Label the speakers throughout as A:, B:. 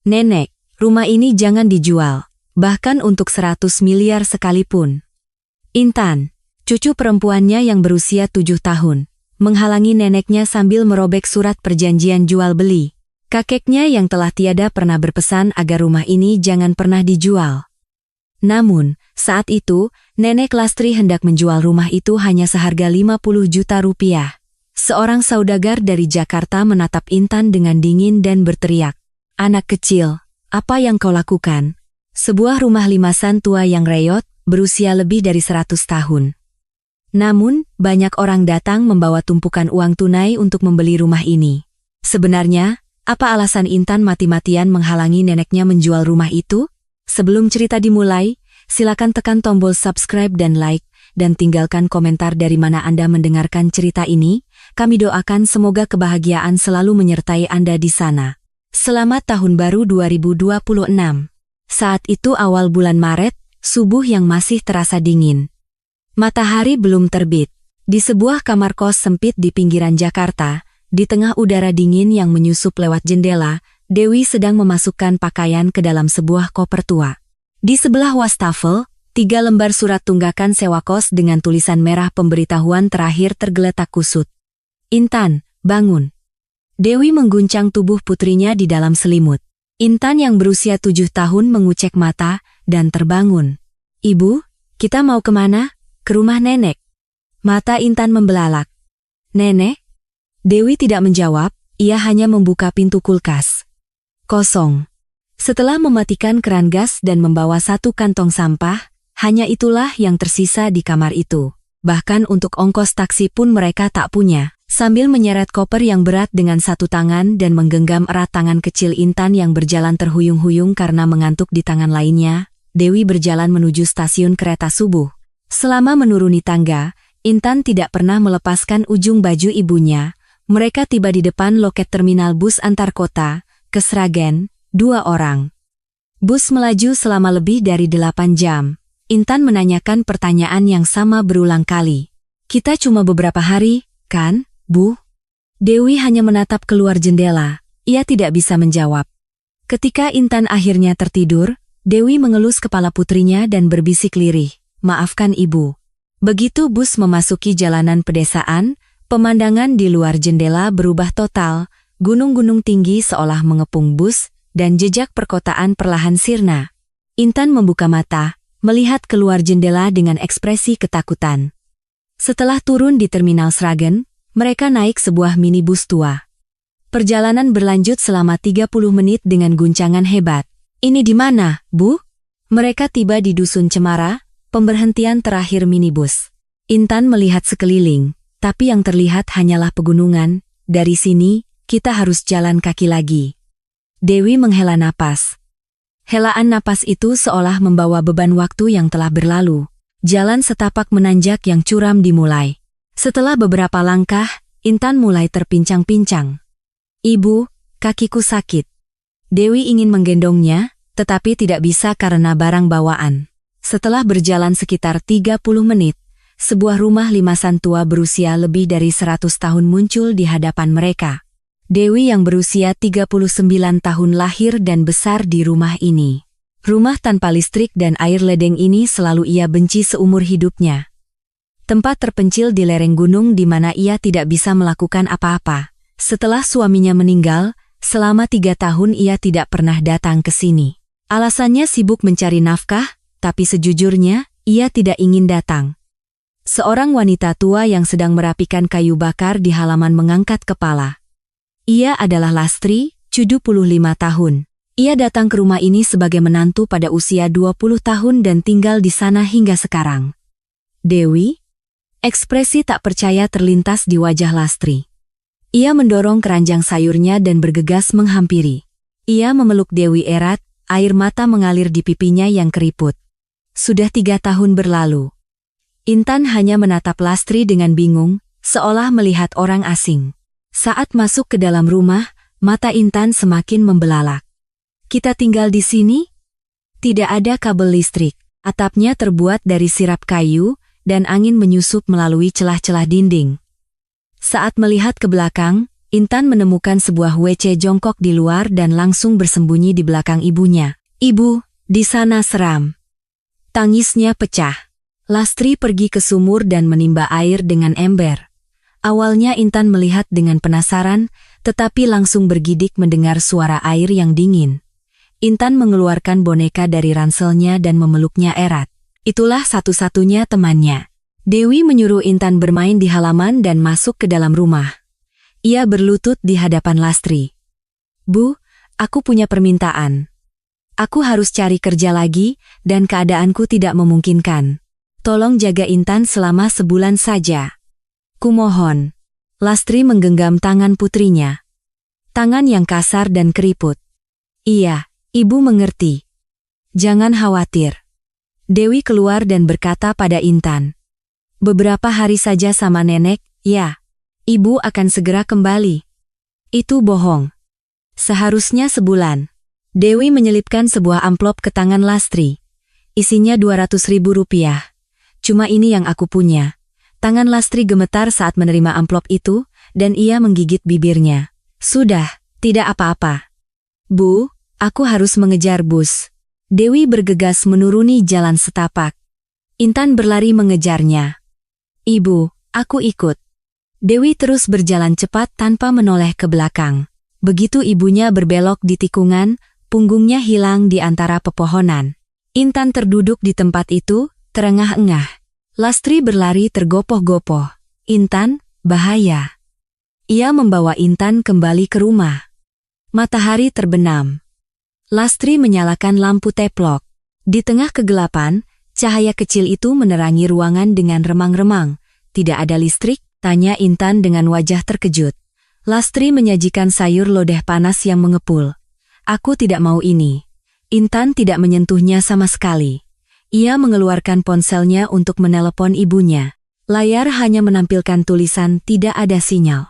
A: Nenek, rumah ini jangan dijual, bahkan untuk 100 miliar sekalipun. Intan, cucu perempuannya yang berusia 7 tahun, menghalangi neneknya sambil merobek surat perjanjian jual beli. Kakeknya yang telah tiada pernah berpesan agar rumah ini jangan pernah dijual. Namun, saat itu, Nenek Lastri hendak menjual rumah itu hanya seharga 50 juta rupiah. Seorang saudagar dari Jakarta menatap Intan dengan dingin dan berteriak, "Anak kecil, apa yang kau lakukan?" Sebuah rumah limasan tua yang reyot, berusia lebih dari 100 tahun. Namun, banyak orang datang membawa tumpukan uang tunai untuk membeli rumah ini. Sebenarnya, apa alasan Intan mati-matian menghalangi neneknya menjual rumah itu? Sebelum cerita dimulai, silakan tekan tombol subscribe dan like, dan tinggalkan komentar dari mana Anda mendengarkan cerita ini. Kami doakan semoga kebahagiaan selalu menyertai Anda di sana. Selamat Tahun Baru 2026. Saat itu awal bulan Maret, subuh yang masih terasa dingin. Matahari belum terbit. Di sebuah kamar kos sempit di pinggiran Jakarta, di tengah udara dingin yang menyusup lewat jendela, Dewi sedang memasukkan pakaian ke dalam sebuah koper tua. Di sebelah wastafel, 3 lembar surat tunggakan sewa kos dengan tulisan merah pemberitahuan terakhir tergeletak kusut. "Intan, bangun." Dewi mengguncang tubuh putrinya di dalam selimut. Intan yang berusia 7 tahun mengucek mata dan terbangun. "Ibu, kita mau kemana?" "Ke rumah nenek." Mata Intan membelalak. "Nenek?" Dewi tidak menjawab, ia hanya membuka pintu kulkas. Kosong. Setelah mematikan keran gas dan membawa 1 kantong sampah, hanya itulah yang tersisa di kamar itu. Bahkan untuk ongkos taksi pun mereka tak punya. Sambil menyeret koper yang berat dengan 1 tangan dan menggenggam erat tangan kecil Intan yang berjalan terhuyung-huyung karena mengantuk di tangan lainnya, Dewi berjalan menuju stasiun kereta subuh. Selama menuruni tangga, Intan tidak pernah melepaskan ujung baju ibunya. Mereka tiba di depan loket terminal bus antar kota, ke Sragen, 2 orang. Bus melaju selama lebih dari 8 jam. Intan menanyakan pertanyaan yang sama berulang kali. "Kita cuma beberapa hari, kan, Bu?" Dewi hanya menatap keluar jendela, ia tidak bisa menjawab. Ketika Intan akhirnya tertidur, Dewi mengelus kepala putrinya dan berbisik lirih, "Maafkan Ibu." Begitu bus memasuki jalanan pedesaan, pemandangan di luar jendela berubah total. Gunung-gunung tinggi seolah mengepung bus, dan jejak perkotaan perlahan sirna. Intan membuka mata, melihat keluar jendela dengan ekspresi ketakutan. Setelah turun di terminal Sragen, mereka naik sebuah minibus tua. Perjalanan berlanjut selama 30 menit dengan guncangan hebat. "Ini di mana, Bu?" Mereka tiba di Dusun Cemara, pemberhentian terakhir minibus. Intan melihat sekeliling, tapi yang terlihat hanyalah pegunungan. "Dari sini, kita harus jalan kaki lagi." Dewi menghela napas. Helaan napas itu seolah membawa beban waktu yang telah berlalu. Jalan setapak menanjak yang curam dimulai. Setelah beberapa langkah, Intan mulai terpincang-pincang. "Ibu, kakiku sakit." Dewi ingin menggendongnya, tetapi tidak bisa karena barang bawaan. Setelah berjalan sekitar 30 menit, sebuah rumah limasan tua berusia lebih dari 100 tahun muncul di hadapan mereka. Dewi yang berusia 39 tahun lahir dan besar di rumah ini. Rumah tanpa listrik dan air ledeng ini selalu ia benci seumur hidupnya. Tempat terpencil di lereng gunung di mana ia tidak bisa melakukan apa-apa. Setelah suaminya meninggal, selama 3 tahun ia tidak pernah datang ke sini. Alasannya sibuk mencari nafkah, tapi sejujurnya, ia tidak ingin datang. Seorang wanita tua yang sedang merapikan kayu bakar di halaman mengangkat kepala. Ia adalah Lastri, 75 tahun. Ia datang ke rumah ini sebagai menantu pada usia 20 tahun dan tinggal di sana hingga sekarang. "Dewi?" Ekspresi tak percaya terlintas di wajah Lastri. Ia mendorong keranjang sayurnya dan bergegas menghampiri. Ia memeluk Dewi erat, air mata mengalir di pipinya yang keriput. Sudah 3 tahun berlalu. Intan hanya menatap Lastri dengan bingung, seolah melihat orang asing. Saat masuk ke dalam rumah, mata Intan semakin membelalak. "Kita tinggal di sini?" Tidak ada kabel listrik, atapnya terbuat dari sirap kayu, dan angin menyusup melalui celah-celah dinding. Saat melihat ke belakang, Intan menemukan sebuah WC jongkok di luar dan langsung bersembunyi di belakang ibunya. "Ibu, di sana seram." Tangisnya pecah. Lastri pergi ke sumur dan menimba air dengan ember. Awalnya Intan melihat dengan penasaran, tetapi langsung bergidik mendengar suara air yang dingin. Intan mengeluarkan boneka dari ranselnya dan memeluknya erat. Itulah satu-satunya temannya. Dewi menyuruh Intan bermain di halaman dan masuk ke dalam rumah. Ia berlutut di hadapan Lastri. "Bu, aku punya permintaan. Aku harus cari kerja lagi, dan keadaanku tidak memungkinkan. Tolong jaga Intan selama sebulan saja. Kumohon." Lastri menggenggam tangan putrinya. Tangan yang kasar dan keriput. "Iya, ibu mengerti. Jangan khawatir." Dewi keluar dan berkata pada Intan. "Beberapa hari saja sama nenek, ya. Ibu akan segera kembali." "Itu bohong. Seharusnya sebulan." Dewi menyelipkan sebuah amplop ke tangan Lastri. Isinya 200.000 rupiah. "Cuma ini yang aku punya." Tangan Lastri gemetar saat menerima amplop itu, dan ia menggigit bibirnya. "Sudah, tidak apa-apa." "Bu, aku harus mengejar bus." Dewi bergegas menuruni jalan setapak. Intan berlari mengejarnya. "Ibu, aku ikut." Dewi terus berjalan cepat tanpa menoleh ke belakang. Begitu ibunya berbelok di tikungan, punggungnya hilang di antara pepohonan. Intan terduduk di tempat itu, terengah-engah. Lastri berlari tergopoh-gopoh. "Intan, bahaya." Ia membawa Intan kembali ke rumah. Matahari terbenam. Lastri menyalakan lampu teplok. Di tengah kegelapan, cahaya kecil itu menerangi ruangan dengan remang-remang. "Tidak ada listrik?" tanya Intan dengan wajah terkejut. Lastri menyajikan sayur lodeh panas yang mengepul. "Aku tidak mau ini." Intan tidak menyentuhnya sama sekali. Ia mengeluarkan ponselnya untuk menelepon ibunya. Layar hanya menampilkan tulisan "tidak ada sinyal."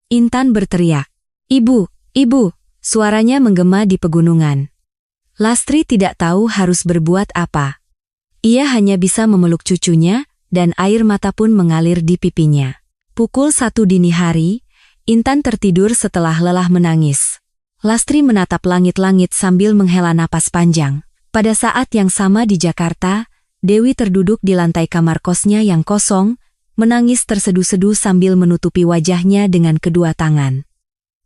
A: Intan berteriak, "Ibu, ibu!" Suaranya menggema di pegunungan. Lastri tidak tahu harus berbuat apa. Ia hanya bisa memeluk cucunya, dan air mata pun mengalir di pipinya. Pukul 1 dini hari, Intan tertidur setelah lelah menangis. Lastri menatap langit-langit sambil menghela napas panjang. Pada saat yang sama di Jakarta, Dewi terduduk di lantai kamar kosnya yang kosong, menangis terseduh-seduh sambil menutupi wajahnya dengan kedua tangan.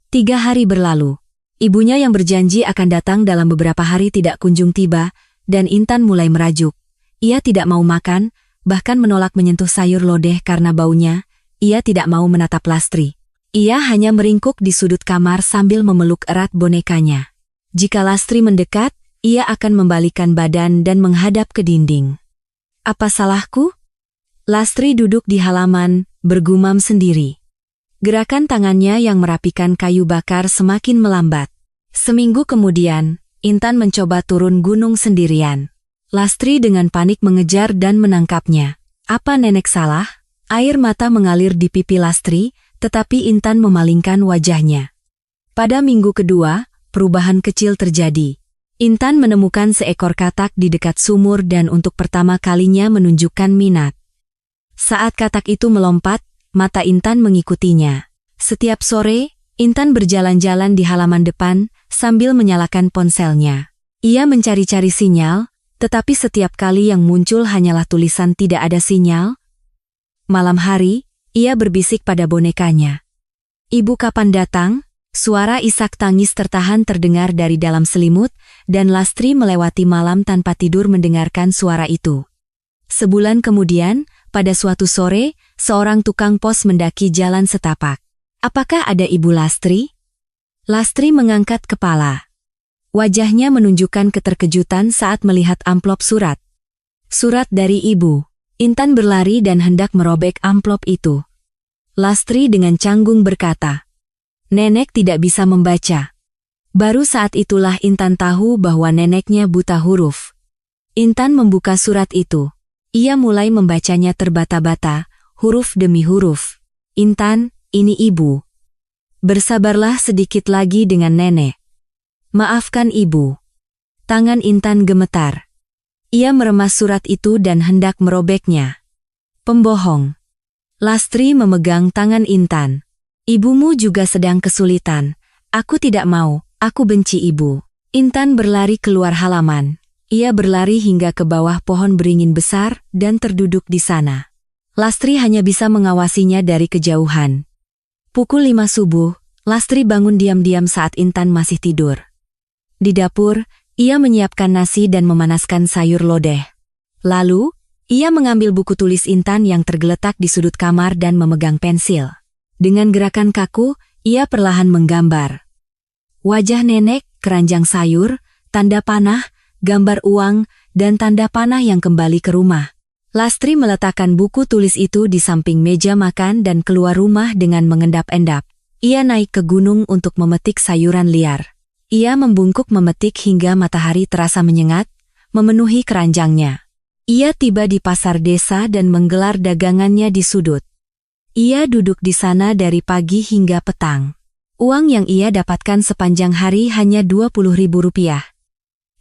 A: 3 hari berlalu. Ibunya yang berjanji akan datang dalam beberapa hari tidak kunjung tiba, dan Intan mulai merajuk. Ia tidak mau makan, bahkan menolak menyentuh sayur lodeh karena baunya. Ia tidak mau menatap Lastri. Ia hanya meringkuk di sudut kamar sambil memeluk erat bonekanya. Jika Lastri mendekat, ia akan membalikan badan dan menghadap ke dinding. "Apa salahku?" Lastri duduk di halaman, bergumam sendiri. Gerakan tangannya yang merapikan kayu bakar semakin melambat. Seminggu kemudian, Intan mencoba turun gunung sendirian. Lastri dengan panik mengejar dan menangkapnya. "Apa nenek salah?" Air mata mengalir di pipi Lastri, tetapi Intan memalingkan wajahnya. Pada minggu kedua, perubahan kecil terjadi. Intan menemukan seekor katak di dekat sumur dan untuk pertama kalinya menunjukkan minat. Saat katak itu melompat, mata Intan mengikutinya. Setiap sore, Intan berjalan-jalan di halaman depan sambil menyalakan ponselnya. Ia mencari-cari sinyal, tetapi setiap kali yang muncul hanyalah tulisan "tidak ada sinyal." Malam hari, ia berbisik pada bonekanya. "Ibu kapan datang?" Suara isak tangis tertahan terdengar dari dalam selimut, dan Lastri melewati malam tanpa tidur mendengarkan suara itu. Sebulan kemudian, pada suatu sore, seorang tukang pos mendaki jalan setapak. "Apakah ada Ibu Lastri?" Lastri mengangkat kepala. Wajahnya menunjukkan keterkejutan saat melihat amplop surat. "Surat dari Ibu." Intan berlari dan hendak merobek amplop itu. Lastri dengan canggung berkata, "Nenek tidak bisa membaca." Baru saat itulah Intan tahu bahwa neneknya buta huruf. Intan membuka surat itu. Ia mulai membacanya terbata-bata, huruf demi huruf. "Intan, ini Ibu. Bersabarlah sedikit lagi dengan nenek. Maafkan Ibu." Tangan Intan gemetar. Ia meremas surat itu dan hendak merobeknya. "Pembohong." Lastri memegang tangan Intan. Ibumu juga sedang kesulitan. Aku tidak mau, aku benci ibu. Intan berlari keluar halaman. Ia berlari hingga ke bawah pohon beringin besar dan terduduk di sana. Lastri hanya bisa mengawasinya dari kejauhan. Pukul 5 subuh, Lastri bangun diam-diam saat Intan masih tidur. Di dapur, ia menyiapkan nasi dan memanaskan sayur lodeh. Lalu, ia mengambil buku tulis Intan yang tergeletak di sudut kamar dan memegang pensil. Dengan gerakan kaku, ia perlahan menggambar. Wajah nenek, keranjang sayur, tanda panah, gambar uang, dan tanda panah yang kembali ke rumah. Lastri meletakkan buku tulis itu di samping meja makan dan keluar rumah dengan mengendap-endap. Ia naik ke gunung untuk memetik sayuran liar. Ia membungkuk memetik hingga matahari terasa menyengat, memenuhi keranjangnya. Ia tiba di pasar desa dan menggelar dagangannya di sudut. Ia duduk di sana dari pagi hingga petang. Uang yang ia dapatkan sepanjang hari hanya Rp20.000.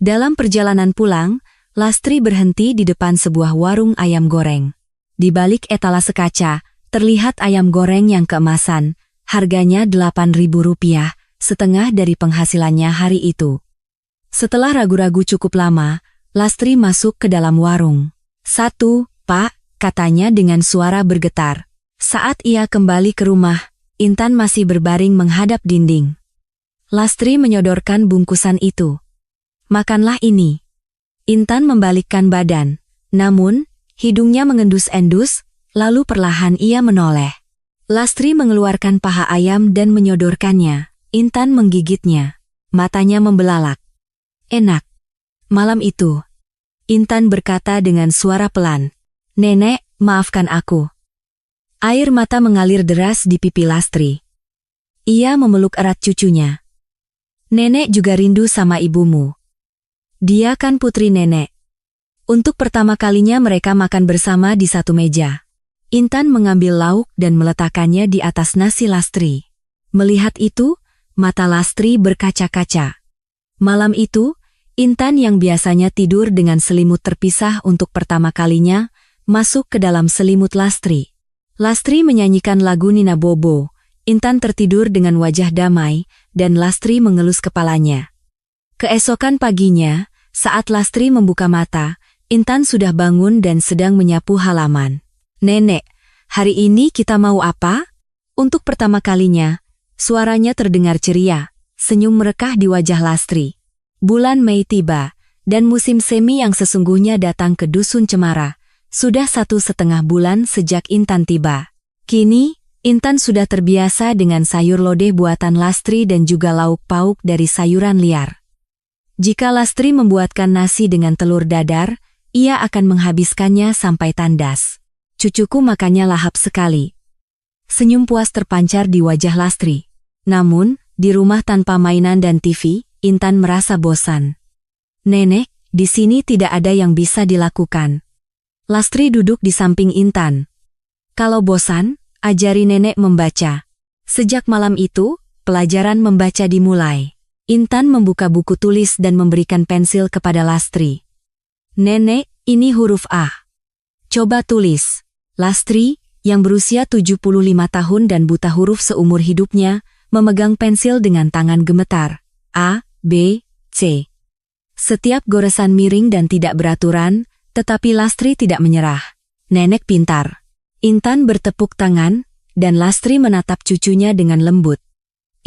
A: Dalam perjalanan pulang, Lastri berhenti di depan sebuah warung ayam goreng. Di balik etalase kaca, terlihat ayam goreng yang keemasan. Harganya Rp8.000, setengah dari penghasilannya hari itu. Setelah ragu-ragu cukup lama, Lastri masuk ke dalam warung. "1, Pak," katanya dengan suara bergetar. Saat ia kembali ke rumah, Intan masih berbaring menghadap dinding. Lastri menyodorkan bungkusan itu. "Makanlah ini." Intan membalikkan badan, namun hidungnya mengendus-endus, lalu perlahan ia menoleh. Lastri mengeluarkan paha ayam dan menyodorkannya. Intan menggigitnya. Matanya membelalak. "Enak." Malam itu, Intan berkata dengan suara pelan, "Nenek, maafkan aku." Air mata mengalir deras di pipi Lastri. Ia memeluk erat cucunya. "Nenek juga rindu sama ibumu. Dia kan putri nenek." Untuk pertama kalinya mereka makan bersama di satu meja. Intan mengambil lauk dan meletakkannya di atas nasi Lastri. Melihat itu, mata Lastri berkaca-kaca. Malam itu, Intan yang biasanya tidur dengan selimut terpisah untuk pertama kalinya, masuk ke dalam selimut Lastri. Lastri menyanyikan lagu Nina Bobo. Intan tertidur dengan wajah damai, dan Lastri mengelus kepalanya. Keesokan paginya, saat Lastri membuka mata, Intan sudah bangun dan sedang menyapu halaman. "Nenek, hari ini kita mau apa?" Untuk pertama kalinya, suaranya terdengar ceria, senyum merekah di wajah Lastri. Bulan Mei tiba, dan musim semi yang sesungguhnya datang ke Dusun Cemara. Sudah 1,5 bulan sejak Intan tiba. Kini, Intan sudah terbiasa dengan sayur lodeh buatan Lastri dan juga lauk pauk dari sayuran liar. Jika Lastri membuatkan nasi dengan telur dadar, ia akan menghabiskannya sampai tandas. "Cucuku makannya lahap sekali." Senyum puas terpancar di wajah Lastri. Namun, di rumah tanpa mainan dan TV, Intan merasa bosan. "Nenek, di sini tidak ada yang bisa dilakukan." Lastri duduk di samping Intan. "Kalau bosan, ajari nenek membaca." Sejak malam itu, pelajaran membaca dimulai. Intan membuka buku tulis dan memberikan pensil kepada Lastri. "Nenek, ini huruf A. Coba tulis." Lastri, yang berusia 75 tahun dan buta huruf seumur hidupnya, memegang pensil dengan tangan gemetar. A, B, C. Setiap goresan miring dan tidak beraturan, tetapi Lastri tidak menyerah. Nenek pintar. Intan bertepuk tangan, dan Lastri menatap cucunya dengan lembut.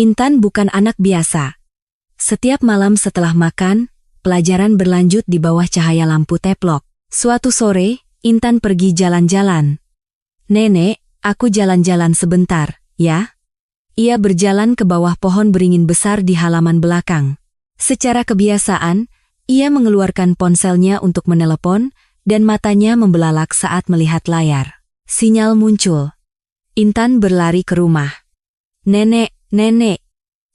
A: Intan bukan anak biasa. Setiap malam setelah makan, pelajaran berlanjut di bawah cahaya lampu teplok. Suatu sore, Intan pergi jalan-jalan. "Nenek, aku jalan-jalan sebentar, ya?" Ia berjalan ke bawah pohon beringin besar di halaman belakang. Secara kebiasaan, ia mengeluarkan ponselnya untuk menelepon, dan matanya membelalak saat melihat layar. Sinyal muncul. Intan berlari ke rumah. "Nenek, nenek,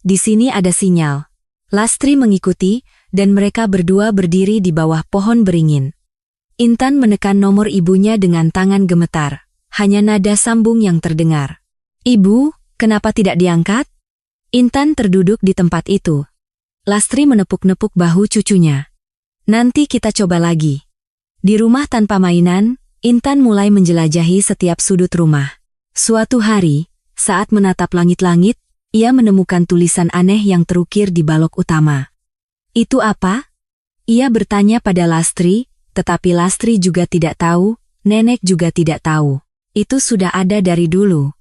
A: di sini ada sinyal." Lastri mengikuti, dan mereka berdua berdiri di bawah pohon beringin. Intan menekan nomor ibunya dengan tangan gemetar. Hanya nada sambung yang terdengar. "Ibu, kenapa tidak diangkat?" Intan terduduk di tempat itu. Lastri menepuk-nepuk bahu cucunya. "Nanti kita coba lagi." Di rumah tanpa mainan, Intan mulai menjelajahi setiap sudut rumah. Suatu hari, Saat menatap langit-langit, ia menemukan tulisan aneh yang terukir di balok utama. Itu apa? Ia bertanya pada Lastri, tetapi Lastri juga tidak tahu, nenek juga tidak tahu. Itu sudah ada dari dulu.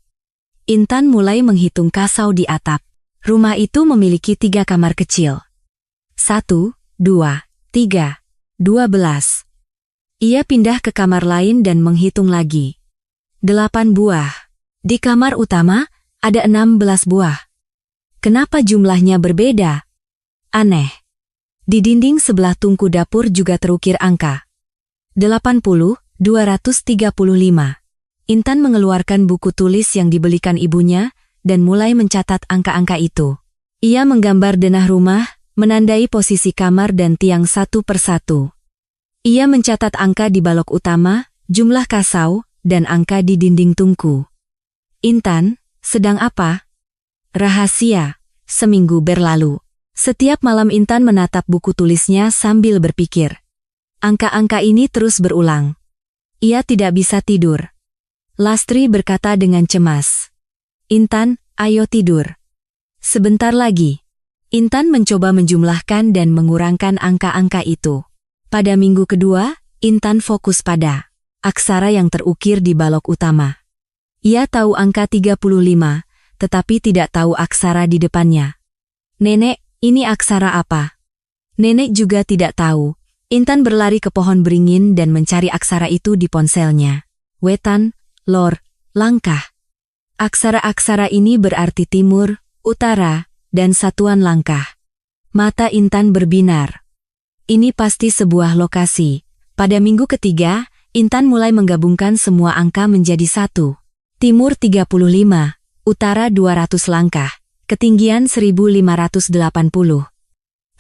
A: Intan mulai menghitung kasau di atap. Rumah itu memiliki 3 kamar kecil. 1, 2, 3, 12. Ia pindah ke kamar lain dan menghitung lagi. 8 buah. Di kamar utama, ada 16 buah. Kenapa jumlahnya berbeda? Aneh. Di dinding sebelah tungku dapur juga terukir angka. 80, 235. Intan mengeluarkan buku tulis yang dibelikan ibunya, dan mulai mencatat angka-angka itu. Ia menggambar denah rumah, menandai posisi kamar dan tiang satu persatu. Ia mencatat angka di balok utama, jumlah kasau, dan angka di dinding tungku. Intan, sedang apa? Rahasia. Seminggu berlalu. Setiap malam Intan menatap buku tulisnya sambil berpikir. Angka-angka ini terus berulang. Ia tidak bisa tidur. Lastri berkata dengan cemas. Intan, ayo tidur. Sebentar lagi. Intan mencoba menjumlahkan dan mengurangkan angka-angka itu. Pada minggu kedua, Intan fokus pada aksara yang terukir di balok utama. Ia tahu angka 35, tetapi tidak tahu aksara di depannya. Nenek, ini aksara apa? Nenek juga tidak tahu. Intan berlari ke pohon beringin dan mencari aksara itu di ponselnya. Wetan, lor, langkah. Aksara-aksara ini berarti timur, utara, dan satuan langkah. Mata Intan berbinar. Ini pasti sebuah lokasi. Pada minggu ketiga, Intan mulai menggabungkan semua angka menjadi satu. Timur 35, utara 200 langkah, ketinggian 1580.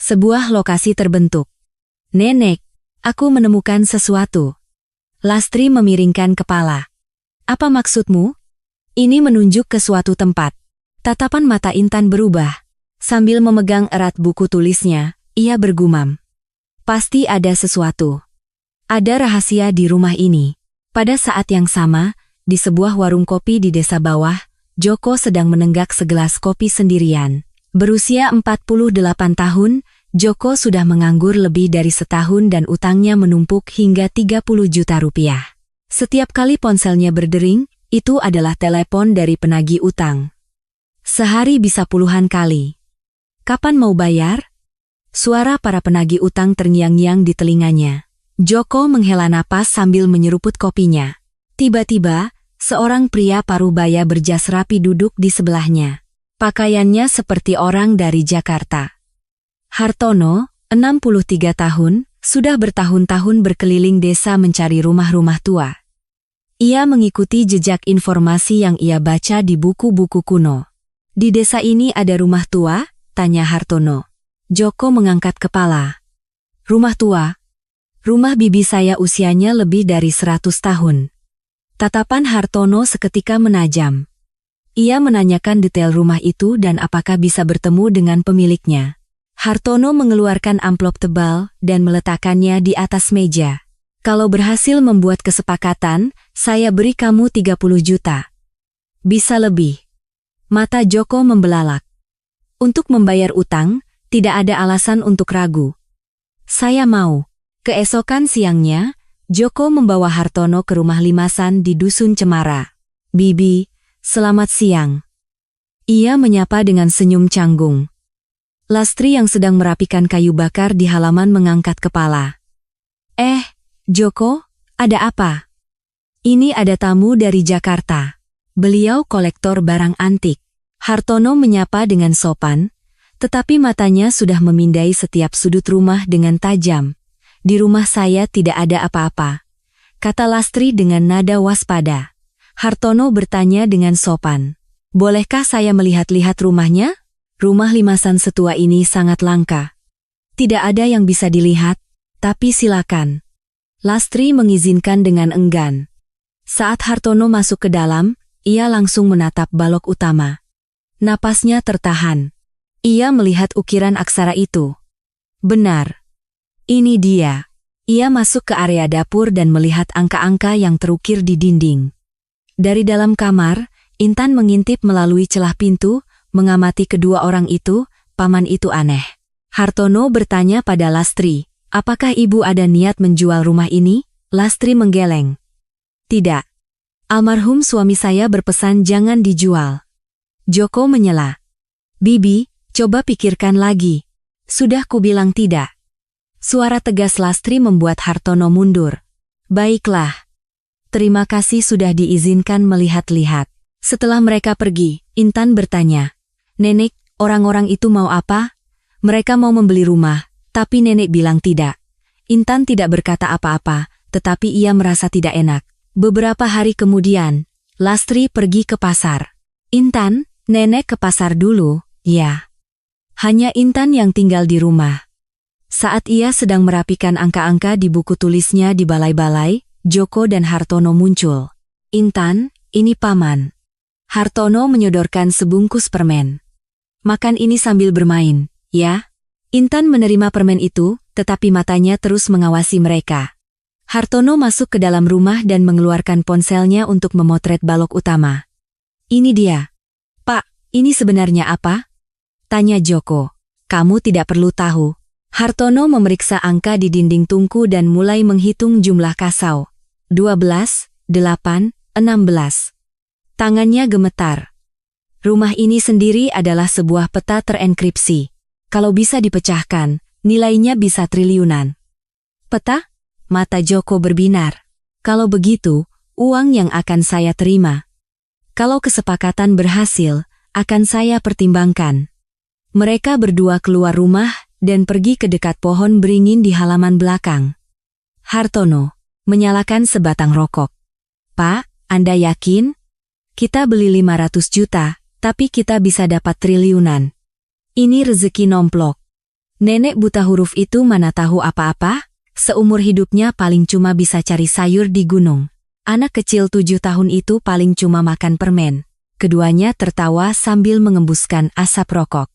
A: Sebuah lokasi terbentuk. Nenek, aku menemukan sesuatu. Lastri memiringkan kepala. Apa maksudmu? Ini menunjuk ke suatu tempat. Tatapan mata Intan berubah. Sambil memegang erat buku tulisnya, ia bergumam. Pasti ada sesuatu. Ada rahasia di rumah ini. Pada saat yang sama, di sebuah warung kopi di desa bawah, Joko sedang menenggak segelas kopi sendirian. Berusia 48 tahun, Joko sudah menganggur lebih dari setahun dan utangnya menumpuk hingga 30 juta rupiah. Setiap kali ponselnya berdering, itu adalah telepon dari penagih utang. Sehari bisa puluhan kali. Kapan mau bayar? Suara para penagih utang terngiang-ngiang di telinganya. Joko menghela napas sambil menyeruput kopinya. Tiba-tiba, seorang pria parubaya berjas rapi duduk di sebelahnya. Pakaiannya seperti orang dari Jakarta. Hartono, 63 tahun, sudah bertahun-tahun berkeliling desa mencari rumah-rumah tua. Ia mengikuti jejak informasi yang ia baca di buku-buku kuno. Di desa ini ada rumah tua? Tanya Hartono. Joko mengangkat kepala. Rumah tua? Rumah bibi saya usianya lebih dari 100 tahun. Tatapan Hartono seketika menajam. Ia menanyakan detail rumah itu dan apakah bisa bertemu dengan pemiliknya. Hartono mengeluarkan amplop tebal dan meletakkannya di atas meja. Kalau berhasil membuat kesepakatan, saya beri kamu 30 juta. Bisa lebih. Mata Joko membelalak. Untuk membayar utang, tidak ada alasan untuk ragu. Saya mau. Keesokan siangnya, Joko membawa Hartono ke rumah limasan di Dusun Cemara. Bibi, selamat siang. Ia menyapa dengan senyum canggung. Lastri yang sedang merapikan kayu bakar di halaman mengangkat kepala. Joko, ada apa? Ini ada tamu dari Jakarta. Beliau kolektor barang antik. Hartono menyapa dengan sopan, tetapi matanya sudah memindai setiap sudut rumah dengan tajam. Di rumah saya tidak ada apa-apa, kata Lastri dengan nada waspada. Hartono bertanya dengan sopan. Bolehkah saya melihat-lihat rumahnya? Rumah limasan setua ini sangat langka. Tidak ada yang bisa dilihat, tapi silakan. Lastri mengizinkan dengan enggan. Saat Hartono masuk ke dalam, ia langsung menatap balok utama. Napasnya tertahan. Ia melihat ukiran aksara itu. Benar. Ini dia. Ia masuk ke area dapur dan melihat angka-angka yang terukir di dinding. Dari dalam kamar, Intan mengintip melalui celah pintu, mengamati kedua orang itu. Paman itu aneh. Hartono bertanya pada Lastri, apakah ibu ada niat menjual rumah ini? Lastri menggeleng. Tidak. Almarhum suami saya berpesan jangan dijual. Joko menyela. Bibi, coba pikirkan lagi. Sudah kubilang tidak. Suara tegas Lastri membuat Hartono mundur. Baiklah. Terima kasih sudah diizinkan melihat-lihat. Setelah mereka pergi, Intan bertanya, Nenek, orang-orang itu mau apa? Mereka mau membeli rumah, tapi nenek bilang tidak. Intan tidak berkata apa-apa, tetapi ia merasa tidak enak. Beberapa hari kemudian, Lastri pergi ke pasar. Intan, nenek ke pasar dulu, ya. Hanya Intan yang tinggal di rumah. Saat ia sedang merapikan angka-angka di buku tulisnya di balai-balai, Joko dan Hartono muncul. Intan, ini paman. Hartono menyodorkan sebungkus permen. Makan ini sambil bermain, ya? Intan menerima permen itu, tetapi matanya terus mengawasi mereka. Hartono masuk ke dalam rumah dan mengeluarkan ponselnya untuk memotret balok utama. Ini dia. Pak, ini sebenarnya apa? Tanya Joko. Kamu tidak perlu tahu. Hartono memeriksa angka di dinding tungku dan mulai menghitung jumlah kasau. 12, 8, 16. Tangannya gemetar. Rumah ini sendiri adalah sebuah peta terenkripsi. Kalau bisa dipecahkan, nilainya bisa triliunan. Peta? Mata Joko berbinar. Kalau begitu, uang yang akan saya terima. Kalau kesepakatan berhasil, akan saya pertimbangkan. Mereka berdua keluar rumah dan pergi ke dekat pohon beringin di halaman belakang. Hartono menyalakan sebatang rokok. Pak, Anda yakin? Kita beli 500 juta. Tapi kita bisa dapat triliunan. Ini rezeki nomplok. Nenek buta huruf itu mana tahu apa-apa? Seumur hidupnya paling cuma bisa cari sayur di gunung. Anak kecil 7 tahun itu paling cuma makan permen. Keduanya tertawa sambil mengembuskan asap rokok.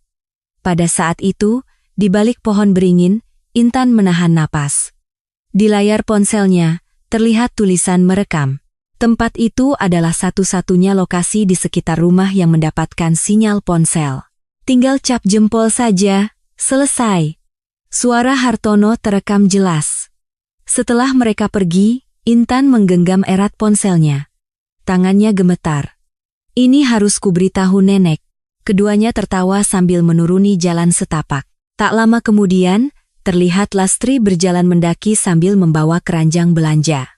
A: Pada saat itu, di balik pohon beringin, Intan menahan napas. Di layar ponselnya, terlihat tulisan merekam. Tempat itu adalah satu-satunya lokasi di sekitar rumah yang mendapatkan sinyal ponsel. Tinggal cap jempol saja, selesai. Suara Hartono terekam jelas. Setelah mereka pergi, Intan menggenggam erat ponselnya. Tangannya gemetar. Ini harus kuberitahu nenek. Keduanya tertawa sambil menuruni jalan setapak. Tak lama kemudian, terlihat Lastri berjalan mendaki sambil membawa keranjang belanja.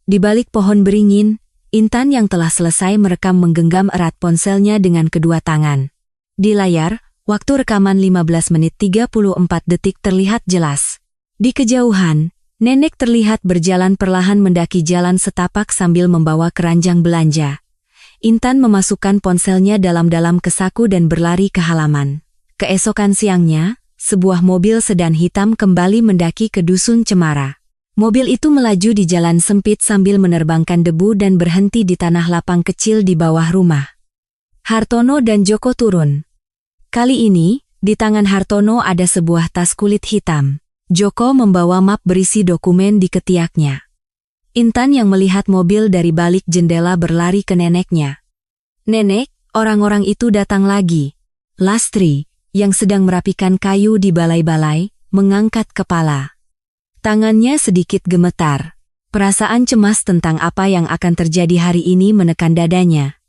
A: Di balik pohon beringin, Intan yang telah selesai merekam menggenggam erat ponselnya dengan kedua tangan. Di layar, waktu rekaman 15 menit 34 detik terlihat jelas. Di kejauhan, nenek terlihat berjalan perlahan mendaki jalan setapak sambil membawa keranjang belanja. Intan memasukkan ponselnya dalam-dalam ke saku dan berlari ke halaman. Keesokan siangnya, sebuah mobil sedan hitam kembali mendaki ke Dusun Cemara. Mobil itu melaju di jalan sempit sambil menerbangkan debu dan berhenti di tanah lapang kecil di bawah rumah. Hartono dan Joko turun. Kali ini, di tangan Hartono ada sebuah tas kulit hitam. Joko membawa map berisi dokumen di ketiaknya. Intan yang melihat mobil dari balik jendela berlari ke neneknya. Nenek, orang-orang itu datang lagi. Lastri, yang sedang merapikan kayu di balai-balai, mengangkat kepala. Tangannya sedikit gemetar. Perasaan cemas tentang apa yang akan terjadi hari ini menekan dadanya.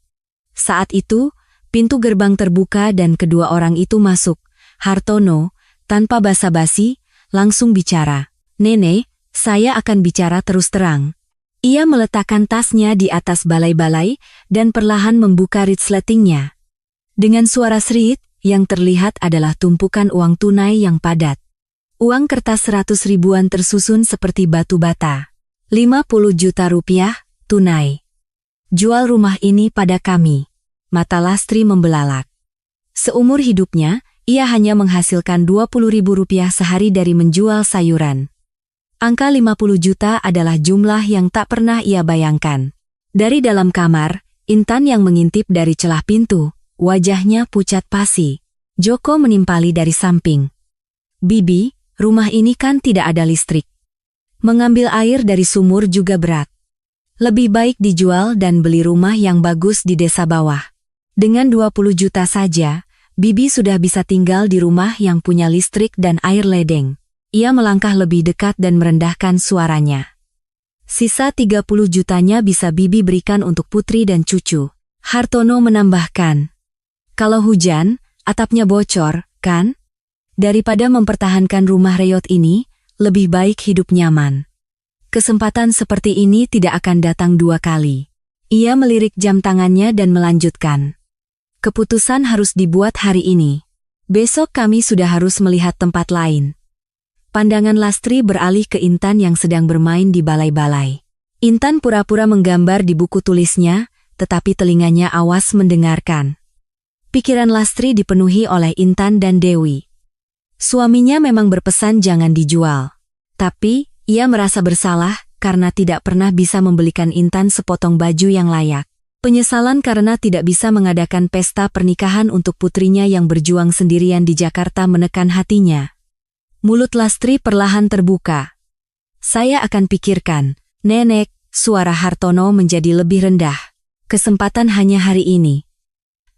A: Saat itu, pintu gerbang terbuka dan kedua orang itu masuk. Hartono, tanpa basa-basi, langsung bicara. Nenek, saya akan bicara terus terang. Ia meletakkan tasnya di atas balai-balai dan perlahan membuka resletingnya. Dengan suara serit, yang terlihat adalah tumpukan uang tunai yang padat. Uang kertas 100 ribuan tersusun seperti batu bata. 50 juta rupiah, tunai. Jual rumah ini pada kami. Mata Lastri membelalak. Seumur hidupnya, ia hanya menghasilkan 20 ribu rupiah sehari dari menjual sayuran. Angka 50 juta adalah jumlah yang tak pernah ia bayangkan. Dari dalam kamar, Intan yang mengintip dari celah pintu, wajahnya pucat pasi. Joko menimpali dari samping. Bibi, rumah ini kan tidak ada listrik. Mengambil air dari sumur juga berat. Lebih baik dijual dan beli rumah yang bagus di desa bawah. Dengan 20 juta saja, Bibi sudah bisa tinggal di rumah yang punya listrik dan air ledeng. Ia melangkah lebih dekat dan merendahkan suaranya. Sisa 30 jutanya bisa Bibi berikan untuk putri dan cucu. Hartono menambahkan. Kalau hujan, atapnya bocor, kan? Daripada mempertahankan rumah reyot ini, lebih baik hidup nyaman. Kesempatan seperti ini tidak akan datang dua kali. Ia melirik jam tangannya dan melanjutkan. Keputusan harus dibuat hari ini. Besok kami sudah harus melihat tempat lain. Pandangan Lastri beralih ke Intan yang sedang bermain di balai-balai. Intan pura-pura menggambar di buku tulisnya, tetapi telinganya awas mendengarkan. Pikiran Lastri dipenuhi oleh Intan dan Dewi. Suaminya memang berpesan jangan dijual. Tapi, ia merasa bersalah karena tidak pernah bisa membelikan Intan sepotong baju yang layak. Penyesalan karena tidak bisa mengadakan pesta pernikahan untuk putrinya yang berjuang sendirian di Jakarta menekan hatinya. Mulut Lastri perlahan terbuka. Saya akan pikirkan, Nenek, suara Hartono menjadi lebih rendah. Kesempatan hanya hari ini.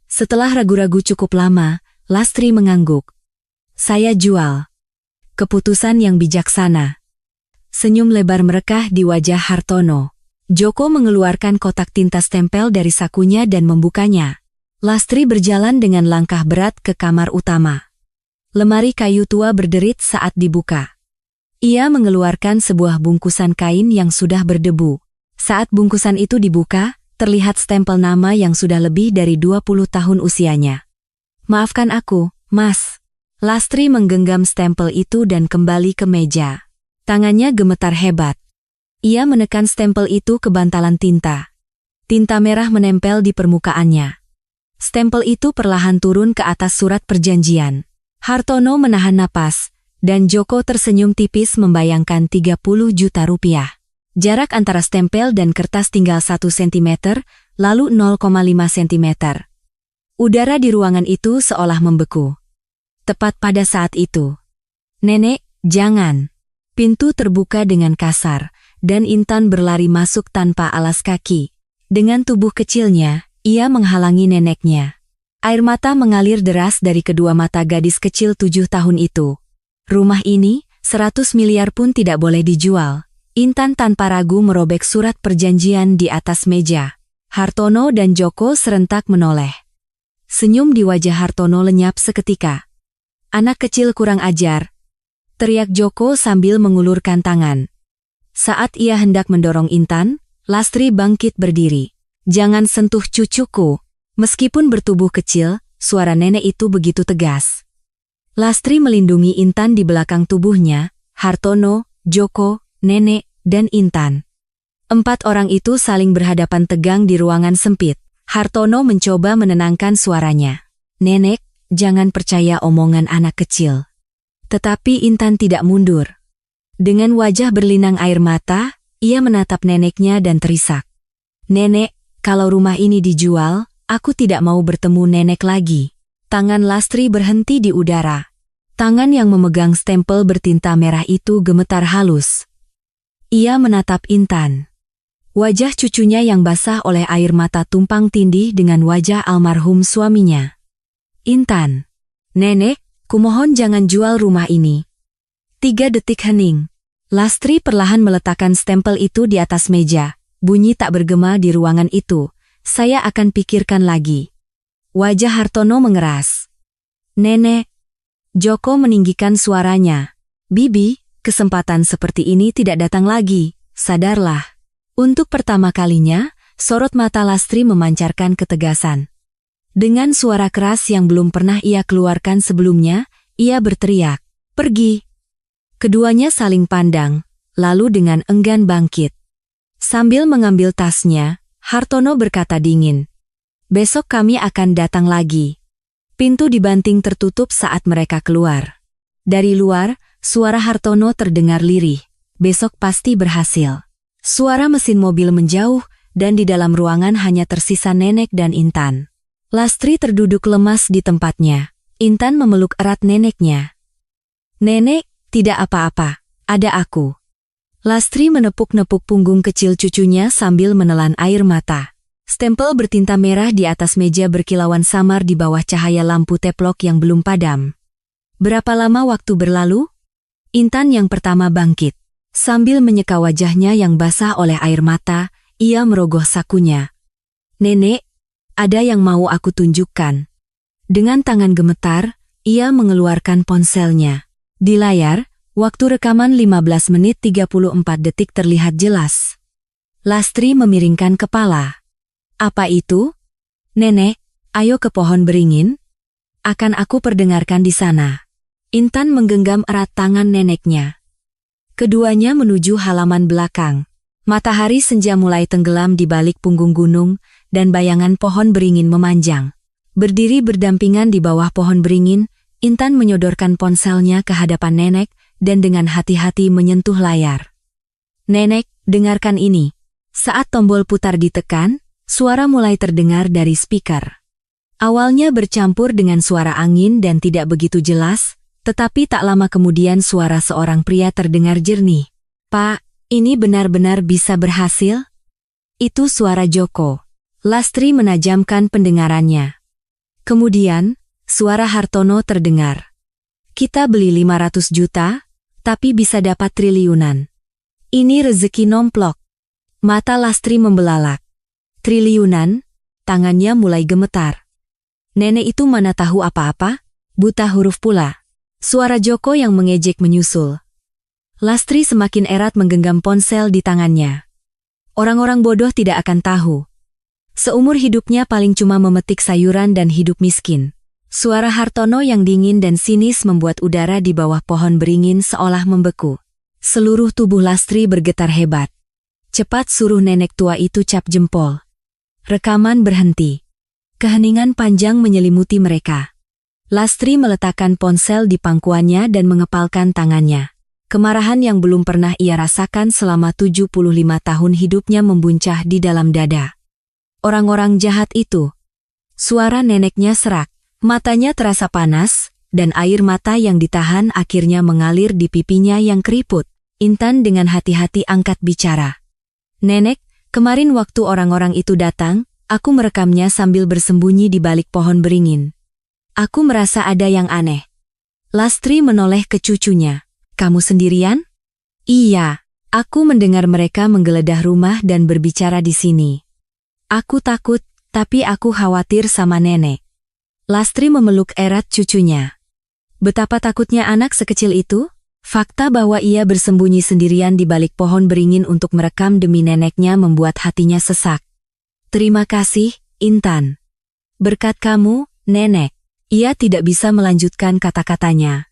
A: Setelah ragu-ragu cukup lama, Lastri mengangguk. Saya jual. Keputusan yang bijaksana. Senyum lebar merekah di wajah Hartono. Joko mengeluarkan kotak tinta stempel dari sakunya dan membukanya. Lastri berjalan dengan langkah berat ke kamar utama. Lemari kayu tua berderit saat dibuka. Ia mengeluarkan sebuah bungkusan kain yang sudah berdebu. Saat bungkusan itu dibuka, terlihat stempel nama yang sudah lebih dari 20 tahun usianya. Maafkan aku, Mas. Lastri menggenggam stempel itu dan kembali ke meja. Tangannya gemetar hebat. Ia menekan stempel itu ke bantalan tinta. Tinta merah menempel di permukaannya. Stempel itu perlahan turun ke atas surat perjanjian. Hartono menahan napas, dan Joko tersenyum tipis membayangkan 30 juta rupiah. Jarak antara stempel dan kertas tinggal 1 cm, lalu 0,5 cm. Udara di ruangan itu seolah membeku. Tepat pada saat itu. Nenek, jangan. Pintu terbuka dengan kasar, dan Intan berlari masuk tanpa alas kaki. Dengan tubuh kecilnya, ia menghalangi neneknya. Air mata mengalir deras dari kedua mata gadis kecil 7 tahun itu. Rumah ini, 100 miliar pun tidak boleh dijual. Intan tanpa ragu merobek surat perjanjian di atas meja. Hartono dan Joko serentak menoleh. Senyum di wajah Hartono lenyap seketika. Anak kecil kurang ajar. Teriak Joko sambil mengulurkan tangan. Saat ia hendak mendorong Intan, Lastri bangkit berdiri. Jangan sentuh cucuku. Meskipun bertubuh kecil, suara nenek itu begitu tegas. Lastri melindungi Intan di belakang tubuhnya, Hartono, Joko, nenek, dan Intan. 4 orang itu saling berhadapan tegang di ruangan sempit. Hartono mencoba menenangkan suaranya. Nenek, jangan percaya omongan anak kecil. Tetapi Intan tidak mundur. Dengan wajah berlinang air mata, ia menatap neneknya dan terisak. Nenek, kalau rumah ini dijual, aku tidak mau bertemu nenek lagi. Tangan Lastri berhenti di udara. Tangan yang memegang stempel bertinta merah itu gemetar halus. Ia menatap Intan. Wajah cucunya yang basah oleh air mata tumpang tindih dengan wajah almarhum suaminya. Intan. Nenek, kumohon jangan jual rumah ini. 3 detik hening. Lastri perlahan meletakkan stempel itu di atas meja. Bunyi tak bergema di ruangan itu. Saya akan pikirkan lagi. Wajah Hartono mengeras. Nenek. Joko meninggikan suaranya. Bibi, kesempatan seperti ini tidak datang lagi, sadarlah. Untuk pertama kalinya, sorot mata Lastri memancarkan ketegasan. Dengan suara keras yang belum pernah ia keluarkan sebelumnya, ia berteriak, pergi. Keduanya saling pandang, lalu dengan enggan bangkit. Sambil mengambil tasnya, Hartono berkata dingin, besok kami akan datang lagi. Pintu dibanting tertutup saat mereka keluar. Dari luar, suara Hartono terdengar lirih. Besok pasti berhasil. Suara mesin mobil menjauh, dan di dalam ruangan hanya tersisa nenek dan Intan. Lastri terduduk lemas di tempatnya. Intan memeluk erat neneknya. Nenek, tidak apa-apa, ada aku. Lastri menepuk-nepuk punggung kecil cucunya sambil menelan air mata. Stempel bertinta merah di atas meja berkilauan samar di bawah cahaya lampu teplok yang belum padam. Berapa lama waktu berlalu? Intan yang pertama bangkit. Sambil menyeka wajahnya yang basah oleh air mata, ia merogoh sakunya. "Nenek, ada yang mau aku tunjukkan." Dengan tangan gemetar, ia mengeluarkan ponselnya. Di layar, waktu rekaman 15 menit 34 detik terlihat jelas. Lastri memiringkan kepala. "Apa itu?" "Nenek, ayo ke pohon beringin. Akan aku perdengarkan di sana." Intan menggenggam erat tangan neneknya. Keduanya menuju halaman belakang. Matahari senja mulai tenggelam di balik punggung gunung, dan bayangan pohon beringin memanjang. Berdiri berdampingan di bawah pohon beringin, Intan menyodorkan ponselnya ke hadapan nenek, dan dengan hati-hati menyentuh layar. "Nenek, dengarkan ini." Saat tombol putar ditekan, suara mulai terdengar dari speaker. Awalnya bercampur dengan suara angin dan tidak begitu jelas, tetapi tak lama kemudian suara seorang pria terdengar jernih. "Pak, ini benar-benar bisa berhasil?" Itu suara Joko. Lastri menajamkan pendengarannya. Kemudian, suara Hartono terdengar. "Kita beli 500 juta, tapi bisa dapat triliunan. Ini rezeki nomplok." Mata Lastri membelalak. "Triliunan?" Tangannya mulai gemetar. Nenek itu mana tahu apa-apa, buta huruf pula. Suara Joko yang mengejek menyusul. Lastri semakin erat menggenggam ponsel di tangannya. Orang-orang bodoh tidak akan tahu. Seumur hidupnya paling cuma memetik sayuran dan hidup miskin. Suara Hartono yang dingin dan sinis membuat udara di bawah pohon beringin seolah membeku. Seluruh tubuh Lastri bergetar hebat. Cepat suruh nenek tua itu cap jempol. Rekaman berhenti. Keheningan panjang menyelimuti mereka. Lastri meletakkan ponsel di pangkuannya dan mengepalkan tangannya. Kemarahan yang belum pernah ia rasakan selama 75 tahun hidupnya membuncah di dalam dada. Orang-orang jahat itu. Suara neneknya serak. Matanya terasa panas, dan air mata yang ditahan akhirnya mengalir di pipinya yang keriput. Intan dengan hati-hati angkat bicara. "Nenek, kemarin waktu orang-orang itu datang, aku merekamnya sambil bersembunyi di balik pohon beringin. Aku merasa ada yang aneh." Lastri menoleh ke cucunya. "Kamu sendirian?" "Iya, aku mendengar mereka menggeledah rumah dan berbicara di sini. Aku takut, tapi aku khawatir sama nenek." Lastri memeluk erat cucunya. Betapa takutnya anak sekecil itu? Fakta bahwa ia bersembunyi sendirian di balik pohon beringin untuk merekam demi neneknya membuat hatinya sesak. "Terima kasih, Intan. Berkat kamu, nenek." Ia tidak bisa melanjutkan kata-katanya.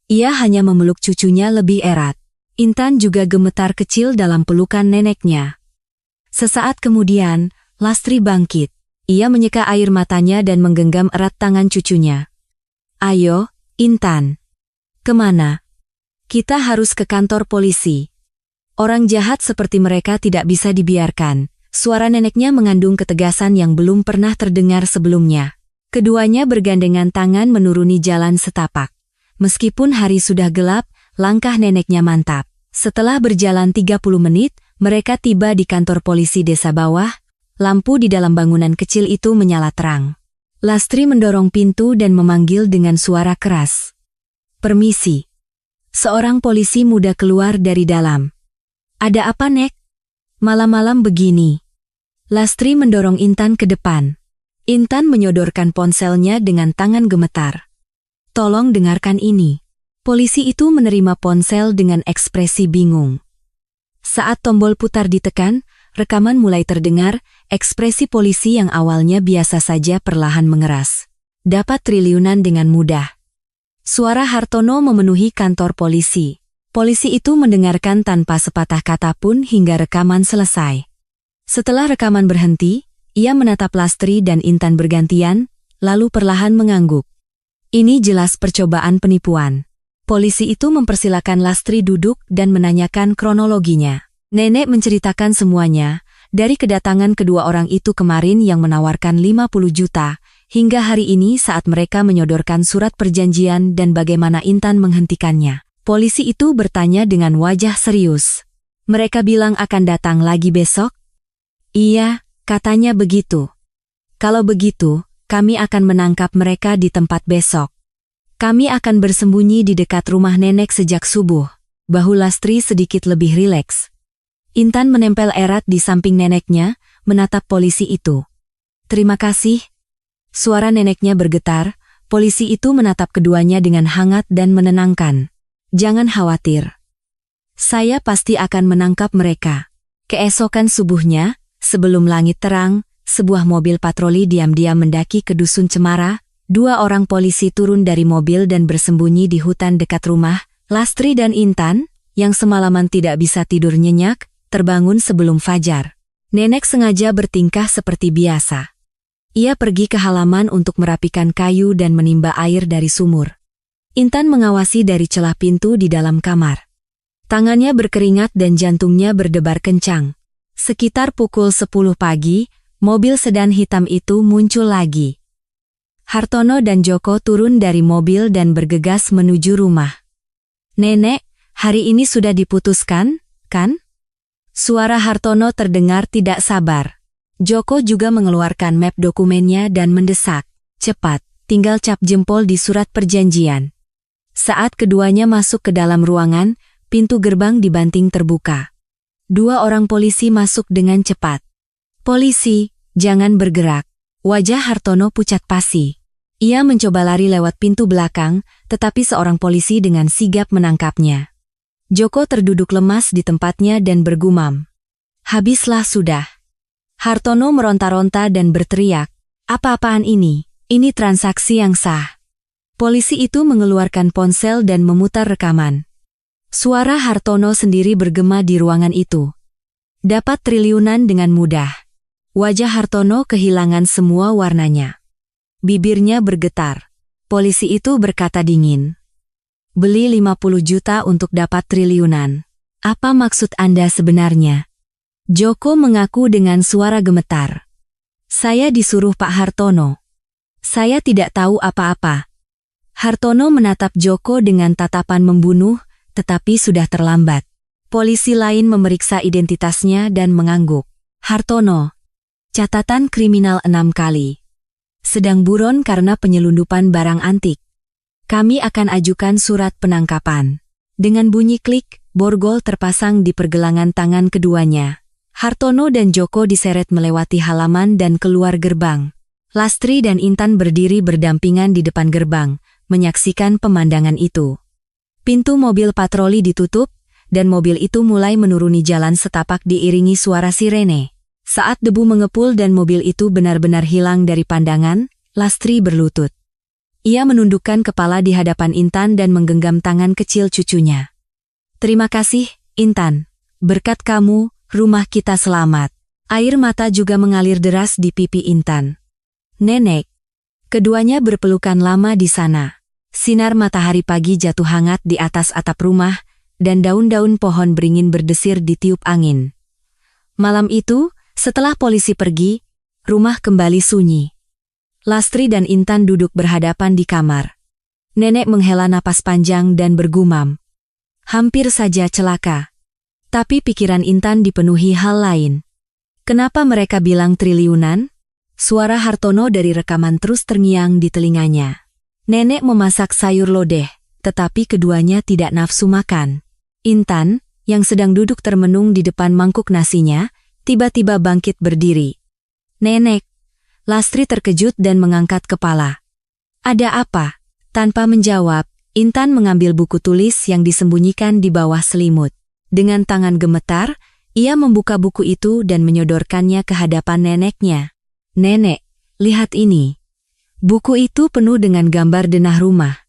A: Ia hanya memeluk cucunya lebih erat. Intan juga gemetar kecil dalam pelukan neneknya. Sesaat kemudian, Lastri bangkit. Ia menyeka air matanya dan menggenggam erat tangan cucunya. "Ayo, Intan. Kemana? Kita harus ke kantor polisi. Orang jahat seperti mereka tidak bisa dibiarkan." Suara neneknya mengandung ketegasan yang belum pernah terdengar sebelumnya. Keduanya bergandengan tangan menuruni jalan setapak. Meskipun hari sudah gelap, langkah neneknya mantap. Setelah berjalan 30 menit, mereka tiba di kantor polisi desa bawah. Lampu di dalam bangunan kecil itu menyala terang. Lastri mendorong pintu dan memanggil dengan suara keras. "Permisi." Seorang polisi muda keluar dari dalam. "Ada apa, Nek? Malam-malam begini?" Lastri mendorong Intan ke depan. Intan menyodorkan ponselnya dengan tangan gemetar. "Tolong dengarkan ini." Polisi itu menerima ponsel dengan ekspresi bingung. Saat tombol putar ditekan, rekaman mulai terdengar, ekspresi polisi yang awalnya biasa saja perlahan mengeras. "Dapat triliunan dengan mudah." Suara Hartono memenuhi kantor polisi. Polisi itu mendengarkan tanpa sepatah kata pun hingga rekaman selesai. Setelah rekaman berhenti, ia menatap Lastri dan Intan bergantian, lalu perlahan mengangguk. Ini jelas percobaan penipuan. Polisi itu mempersilakan Lastri duduk dan menanyakan kronologinya. Nenek menceritakan semuanya, dari kedatangan kedua orang itu kemarin yang menawarkan 50 juta, hingga hari ini saat mereka menyodorkan surat perjanjian dan bagaimana Intan menghentikannya. Polisi itu bertanya dengan wajah serius. Mereka bilang akan datang lagi besok? Iya, katanya begitu. Kalau begitu, kami akan menangkap mereka di tempat besok. Kami akan bersembunyi di dekat rumah nenek sejak subuh. Bahu Lastri sedikit lebih rileks. Intan menempel erat di samping neneknya, menatap polisi itu. Terima kasih. Suara neneknya bergetar, polisi itu menatap keduanya dengan hangat dan menenangkan. Jangan khawatir. Saya pasti akan menangkap mereka. Keesokan subuhnya, sebelum langit terang, sebuah mobil patroli diam-diam mendaki ke Dusun Cemara. 2 orang polisi turun dari mobil dan bersembunyi di hutan dekat rumah. Lastri dan Intan, yang semalaman tidak bisa tidur nyenyak, terbangun sebelum fajar. Nenek sengaja bertingkah seperti biasa. Ia pergi ke halaman untuk merapikan kayu dan menimba air dari sumur. Intan mengawasi dari celah pintu di dalam kamar. Tangannya berkeringat dan jantungnya berdebar kencang. Sekitar pukul 10 pagi, mobil sedan hitam itu muncul lagi. Hartono dan Joko turun dari mobil dan bergegas menuju rumah. Nenek, hari ini sudah diputuskan, kan? Suara Hartono terdengar tidak sabar. Joko juga mengeluarkan map dokumennya dan mendesak. Cepat, tinggal cap jempol di surat perjanjian. Saat keduanya masuk ke dalam ruangan, pintu gerbang dibanting terbuka. 2 orang polisi masuk dengan cepat. Polisi, jangan bergerak. Wajah Hartono pucat pasi. Ia mencoba lari lewat pintu belakang, tetapi seorang polisi dengan sigap menangkapnya. Joko terduduk lemas di tempatnya dan bergumam. Habislah sudah. Hartono meronta-ronta dan berteriak. Apa-apaan ini? Ini transaksi yang sah. Polisi itu mengeluarkan ponsel dan memutar rekaman. Suara Hartono sendiri bergema di ruangan itu. Dapat triliunan dengan mudah. Wajah Hartono kehilangan semua warnanya. Bibirnya bergetar. Polisi itu berkata dingin. Beli 50 juta untuk dapat triliunan. Apa maksud Anda sebenarnya? Joko mengaku dengan suara gemetar. Saya disuruh Pak Hartono. Saya tidak tahu apa-apa. Hartono menatap Joko dengan tatapan membunuh, tetapi sudah terlambat. Polisi lain memeriksa identitasnya dan mengangguk. Hartono. Catatan kriminal 6 kali. Sedang buron karena penyelundupan barang antik. Kami akan ajukan surat penangkapan. Dengan bunyi klik, borgol terpasang di pergelangan tangan keduanya. Hartono dan Joko diseret melewati halaman dan keluar gerbang. Lastri dan Intan berdiri berdampingan di depan gerbang, menyaksikan pemandangan itu. Pintu mobil patroli ditutup, dan mobil itu mulai menuruni jalan setapak diiringi suara sirene. Saat debu mengepul dan mobil itu benar-benar hilang dari pandangan, Lastri berlutut. Ia menundukkan kepala di hadapan Intan dan menggenggam tangan kecil cucunya. Terima kasih, Intan. Berkat kamu, rumah kita selamat. Air mata juga mengalir deras di pipi Intan. Nenek. Keduanya berpelukan lama di sana. Sinar matahari pagi jatuh hangat di atas atap rumah, dan daun-daun pohon beringin berdesir ditiup angin. Malam itu, setelah polisi pergi, rumah kembali sunyi. Lastri dan Intan duduk berhadapan di kamar. Nenek menghela napas panjang dan bergumam. Hampir saja celaka. Tapi pikiran Intan dipenuhi hal lain. Kenapa mereka bilang triliunan? Suara Hartono dari rekaman terus terngiang di telinganya. Nenek memasak sayur lodeh, tetapi keduanya tidak nafsu makan. Intan, yang sedang duduk termenung di depan mangkuk nasinya, tiba-tiba bangkit berdiri. Nenek. Lastri terkejut dan mengangkat kepala. Ada apa? Tanpa menjawab, Intan mengambil buku tulis yang disembunyikan di bawah selimut. Dengan tangan gemetar, ia membuka buku itu dan menyodorkannya ke hadapan neneknya. Nenek, lihat ini. Buku itu penuh dengan gambar denah rumah.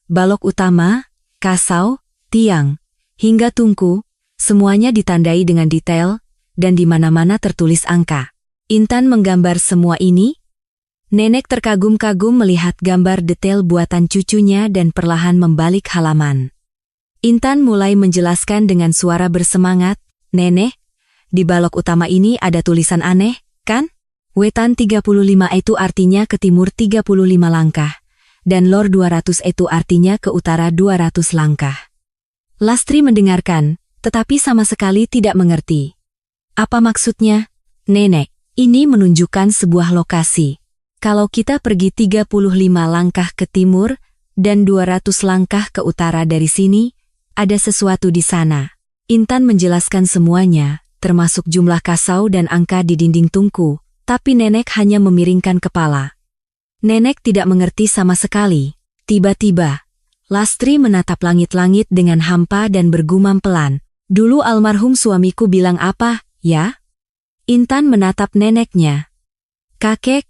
A: Balok utama, kasau, tiang, hingga tungku, semuanya ditandai dengan detail, dan di mana-mana tertulis angka. Intan menggambar semua ini. Nenek terkagum-kagum melihat gambar detail buatan cucunya dan perlahan membalik halaman. Intan mulai menjelaskan dengan suara bersemangat, Nenek, di balok utama ini ada tulisan aneh, kan? Wetan 35 itu artinya ke timur 35 langkah, dan lor 200 itu artinya ke utara 200 langkah. Lastri mendengarkan, tetapi sama sekali tidak mengerti. Apa maksudnya? Nenek, ini menunjukkan sebuah lokasi. Kalau kita pergi 35 langkah ke timur dan 200 langkah ke utara dari sini, ada sesuatu di sana. Intan menjelaskan semuanya, termasuk jumlah kasau dan angka di dinding tungku, tapi nenek hanya memiringkan kepala. Nenek tidak mengerti sama sekali. Tiba-tiba, Lastri menatap langit-langit dengan hampa dan bergumam pelan. Dulu almarhum suamiku bilang apa, ya? Intan menatap neneknya. Kakek.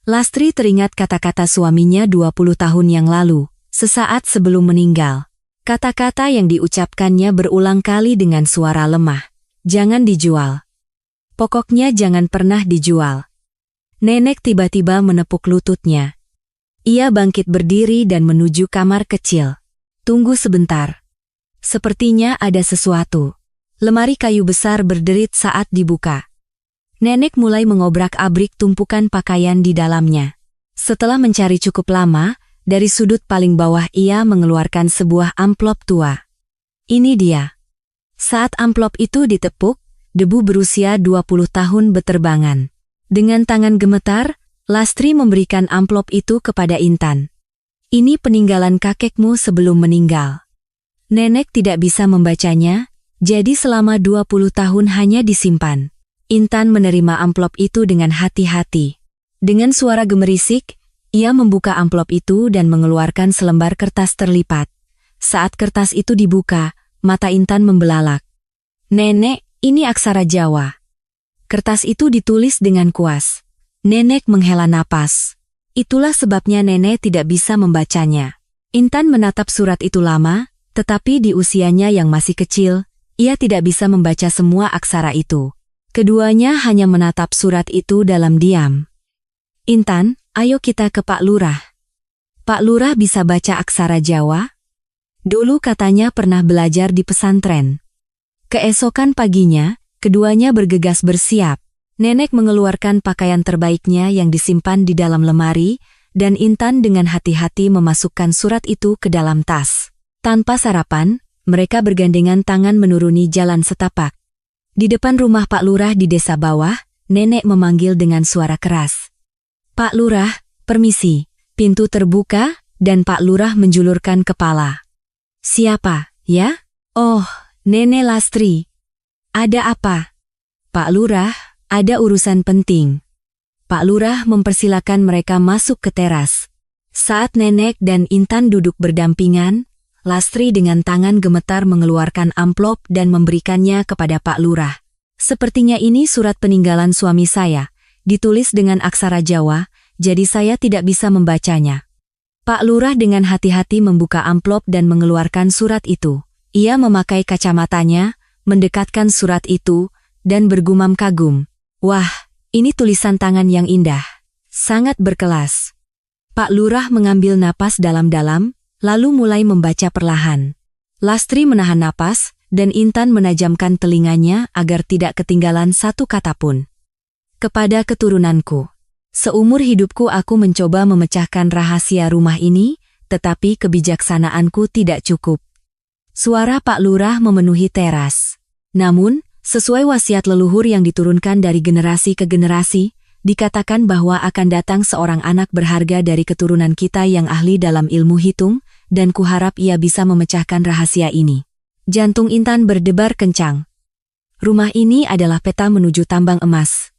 A: Lastri teringat kata-kata suaminya 20 tahun yang lalu, sesaat sebelum meninggal. Kata-kata yang diucapkannya berulang kali dengan suara lemah. Jangan dijual. Pokoknya jangan pernah dijual. Nenek tiba-tiba menepuk lututnya. Ia bangkit berdiri dan menuju kamar kecil. Tunggu sebentar. Sepertinya ada sesuatu. Lemari kayu besar berderit saat dibuka. Nenek mulai mengobrak-abrik tumpukan pakaian di dalamnya. Setelah mencari cukup lama, dari sudut paling bawah ia mengeluarkan sebuah amplop tua. Ini dia. Saat amplop itu ditepuk, debu berusia 20 tahun beterbangan. Dengan tangan gemetar, Lastri memberikan amplop itu kepada Intan. Ini peninggalan kakekmu sebelum meninggal. Nenek tidak bisa membacanya, jadi selama 20 tahun hanya disimpan. Intan menerima amplop itu dengan hati-hati. Dengan suara gemerisik, ia membuka amplop itu dan mengeluarkan selembar kertas terlipat. Saat kertas itu dibuka, mata Intan membelalak. Nenek, ini aksara Jawa. Kertas itu ditulis dengan kuas. Nenek menghela napas. Itulah sebabnya nenek tidak bisa membacanya. Intan menatap surat itu lama, tetapi di usianya yang masih kecil, ia tidak bisa membaca semua aksara itu. Keduanya hanya menatap surat itu dalam diam. Intan, ayo kita ke Pak Lurah. Pak Lurah bisa baca aksara Jawa? Dulu katanya pernah belajar di pesantren. Keesokan paginya, keduanya bergegas bersiap. Nenek mengeluarkan pakaian terbaiknya yang disimpan di dalam lemari, dan Intan dengan hati-hati memasukkan surat itu ke dalam tas. Tanpa sarapan, mereka bergandengan tangan menuruni jalan setapak. Di depan rumah Pak Lurah di desa bawah, nenek memanggil dengan suara keras. Pak Lurah, permisi. Pintu terbuka, dan Pak Lurah menjulurkan kepala. Siapa, ya? Oh, Nenek Lastri. Ada apa? Pak Lurah, ada urusan penting. Pak Lurah mempersilakan mereka masuk ke teras. Saat nenek dan Intan duduk berdampingan, Lastri dengan tangan gemetar mengeluarkan amplop dan memberikannya kepada Pak Lurah. Sepertinya ini surat peninggalan suami saya, ditulis dengan aksara Jawa, jadi saya tidak bisa membacanya. Pak Lurah dengan hati-hati membuka amplop dan mengeluarkan surat itu. Ia memakai kacamatanya, mendekatkan surat itu, dan bergumam kagum. Wah, ini tulisan tangan yang indah. Sangat berkelas. Pak Lurah mengambil napas dalam-dalam, lalu mulai membaca perlahan. Lastri menahan napas, dan Intan menajamkan telinganya agar tidak ketinggalan satu kata pun. Kepada keturunanku. Seumur hidupku aku mencoba memecahkan rahasia rumah ini, tetapi kebijaksanaanku tidak cukup. Suara Pak Lurah memenuhi teras. Namun, sesuai wasiat leluhur yang diturunkan dari generasi ke generasi, dikatakan bahwa akan datang seorang anak berharga dari keturunan kita yang ahli dalam ilmu hitung, dan kuharap ia bisa memecahkan rahasia ini. Jantung Intan berdebar kencang. Rumah ini adalah peta menuju tambang emas.